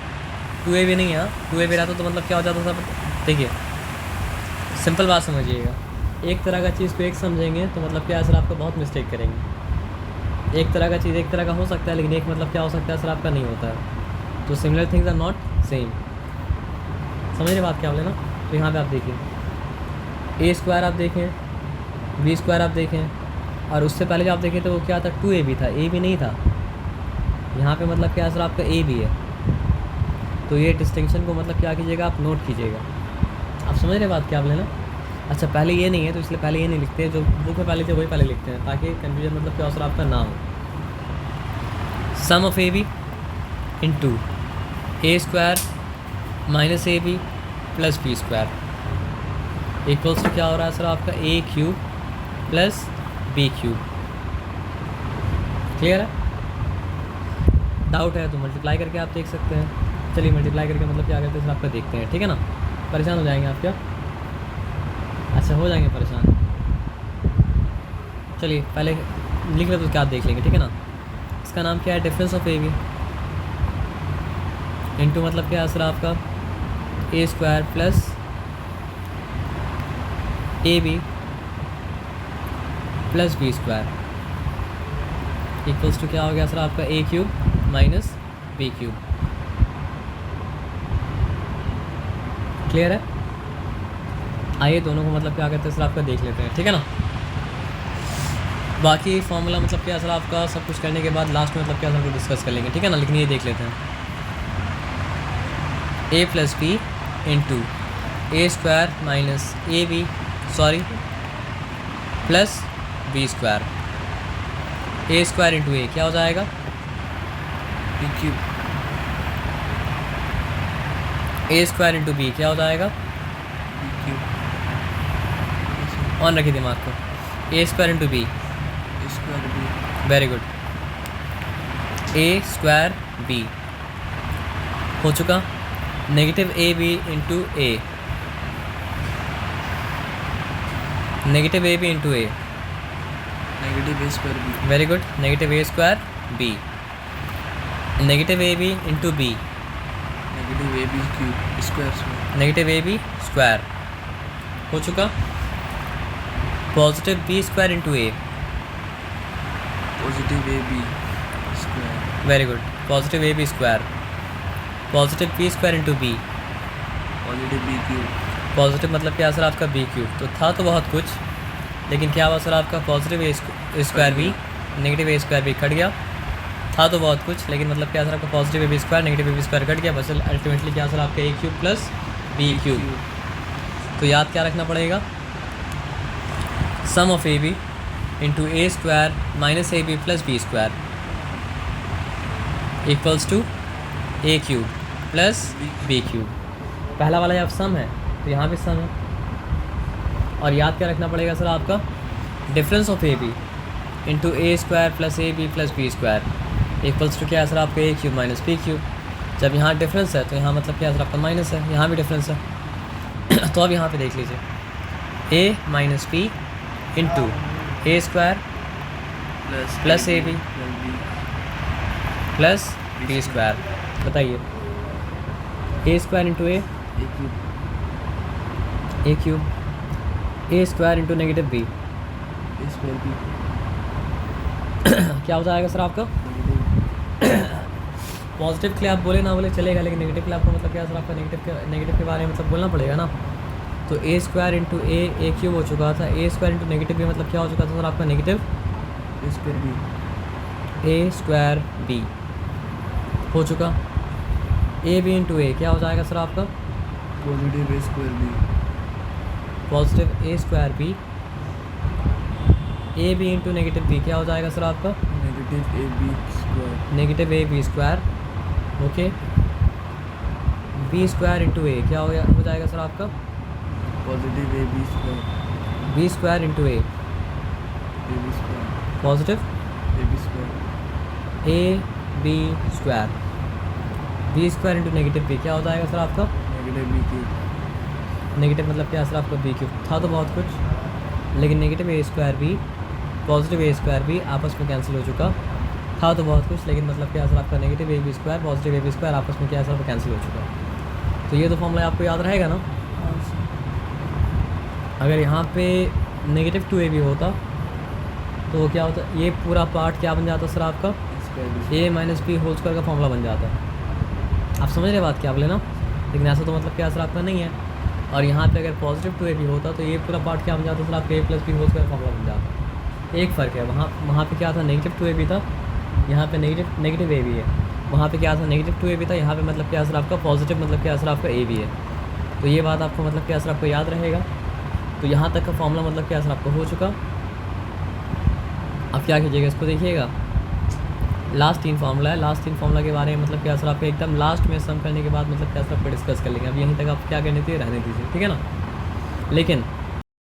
2ab नहीं है, 2ab रहता तो मतलब क्या हो जाता था, देखिए सिंपल बात समझिएगा, एक तरह का चीज़ को एक समझेंगे तो मतलब क्या है सर आपका बहुत मिस्टेक करेंगे। एक तरह का चीज़ एक तरह का हो सकता है, लेकिन एक मतलब क्या हो सकता है सर आपका नहीं होता है। तो similar things are not same, समझ रहे बात क्या बोले ना। तो यहाँ पे आप देखिए ए स्क्वायर आप देखें, बी स्क्वायर आप देखें, और उससे पहले जो आप देखें तो वो क्या था, 2ab था, a भी नहीं था। यहाँ पे मतलब क्या है सर आपका a भी है, तो ये डिस्टिंक्शन को मतलब क्या कीजिएगा आप नोट कीजिएगा। आप समझ रहे बात क्या आप लेना। अच्छा पहले ये नहीं है तो इसलिए पहले ये नहीं लिखते, जो बुक में पहले थे वही पहले लिखते हैं, ताकि कन्फ्यूजन मतलब क्या सर आपका ना हो। Sum of A B into A square minus A B plus B square equals to क्या हो रहा है सर आपका a cube plus b cube. Clear है, डाउट है तो मल्टीप्लाई करके आप देख सकते हैं। चलिए मल्टीप्लाई करके मतलब क्या करते हैं सर आपका देखते हैं, ठीक है ना। परेशान हो जाएंगे आप क्या, अच्छा हो जाएंगे परेशान। चलिए पहले लिख ले तो क्या देख लेंगे, ठीक है ना। इसका नाम क्या है, difference of A B into मतलब क्या है सर आपका a square plus A B plus B square equals to क्या हो गया सर आपका a cube minus B cube. Clear है, आइए दोनों को मतलब क्या करते हैं सर आपका देख लेते हैं, ठीक है ना। बाकी फॉर्मूला मतलब क्या सर आपका सब कुछ करने के बाद लास्ट में मतलब क्या सर डिस्कस कर लेंगे, ठीक है ना। लेकिन ये देख लेते हैं a plus B into A square minus A b sorry plus B square, a square into ए क्या हो जाएगा b cube, a square into B क्या हो जाएगा बी क्यूब ऑन रखिए दिमाग को, a square into B square b very good a square b हो चुका, negative A B into A, negative A B into A, negative a square b, very good, negative a square B, negative A B into B, negative A B cube square, negative A B square हो चुका, positive B square into A, positive A B square, very good, positive A B square, positive B square into B, positive B cube, positive मतलब क्या sir आपका B cube, तो था तो बहुत कुछ, लेकिन क्या हुआ सर आपका positive A square B, negative a square B cut गया, था तो बहुत कुछ, लेकिन मतलब क्या सर आपका positive A B square negative A B square cut गया, बस अल्टीमेटली क्या सर आपका ए क्यूब प्लस बी क्यूब। तो याद क्या रखना पड़ेगा, sum of A B into A square minus A B plus B square equals to a cube plus b cube. पहला वाला जब सम है तो यहाँ भी सम है, और याद क्या रखना पड़ेगा सर आपका, difference of A B into A square plus A B plus B square equals to क्या है सर आपका ए क्यूब माइनस बी क्यूब। जब यहाँ डिफरेंस है तो यहाँ मतलब क्या है सर आपका माइनस है, यहाँ भी डिफरेंस है तो अब यहाँ पे देख लीजिए a minus B into A square plus A B plus B square, बताइए a square into a cube, a square into negative b square b, क्या हो जाएगा सर आपका, पॉजिटिव के लिए आप बोले ना बोले चलेगा, लेकिन नेगेटिव के लिए आपको मतलब क्या सर आपका नेगेटिव के बारे में मतलब बोलना पड़ेगा ना। तो ए स्क्वायर इंटू ए क्यूब हो चुका था, ए स्क्वायर इंटू नेगेटिव बी मतलब क्या हो चुका था सर आपका नेगेटिव स्क्वायर बी, ए स्क्वायर बी हो चुका, ए बी इंटू ए क्या हो जाएगा सर आपका positive A square B, positive A square B, A B into negative B क्या हो जाएगा सर आपका negative A B square, negative A B square, okay, B square into ए क्या हो जाएगा सर आपका positive A B square, B square into A B square, positive A B square, A B square, B square into negative B क्या हो जाएगा sir आपका negative B cube, negative मतलब क्या सर आपका बी क्यूब, था तो बहुत कुछ, लेकिन negative a square B positive A square B आपस में कैंसिल हो चुका, था तो बहुत कुछ, लेकिन मतलब क्या सर आपका negative A B square positive A B square आपस में क्या सर कैंसिल हो चुका। तो ये तो फॉर्मूला आपको याद रहेगा ना। अगर यहाँ पे नेगेटिव टू ए बी होता तो क्या होता, ये पूरा पार्ट क्या बन जाता सर आपका ए माइनस बी होल स्क्वायर का फॉर्मूला बन जाता। आप समझ रहे बात क्या बोले ना, लेकिन ऐसा तो मतलब क्या सर आपका नहीं है। और यहाँ पे अगर पॉजिटिव टू ए बी होता तो ये पूरा पार्ट क्या बन जाता सर आपका ए plus B whole square formula बन जाता। एक फ़र्क है, वहाँ पे क्या था नेगेटिव टू ए बी था, यहाँ पे नेगेटिव ए बी है। वहाँ पे क्या था नेगेटिव टू ए बी था, यहाँ पे मतलब क्या सर आपका पॉजिटिव मतलब क्या सर आपका ए बी है। तो ये बात आपको मतलब क्या सर आपको याद रहेगा। तो यहाँ तक का फॉर्मूला मतलब क्या सर आपको हो चुका। अब क्या कीजिएगा, इसको देखिएगा, लास्ट तीन फार्मूला है, लास्ट तीन फार्मूला के बारे में मतलब क्या सर आपको एकदम लास्ट में सम करने के बाद मतलब क्या सर आपको डिस्कस कर लेंगे। अब यहीं तक आप क्या करने दीजिए, रहने दीजिए, ठीक है ना। लेकिन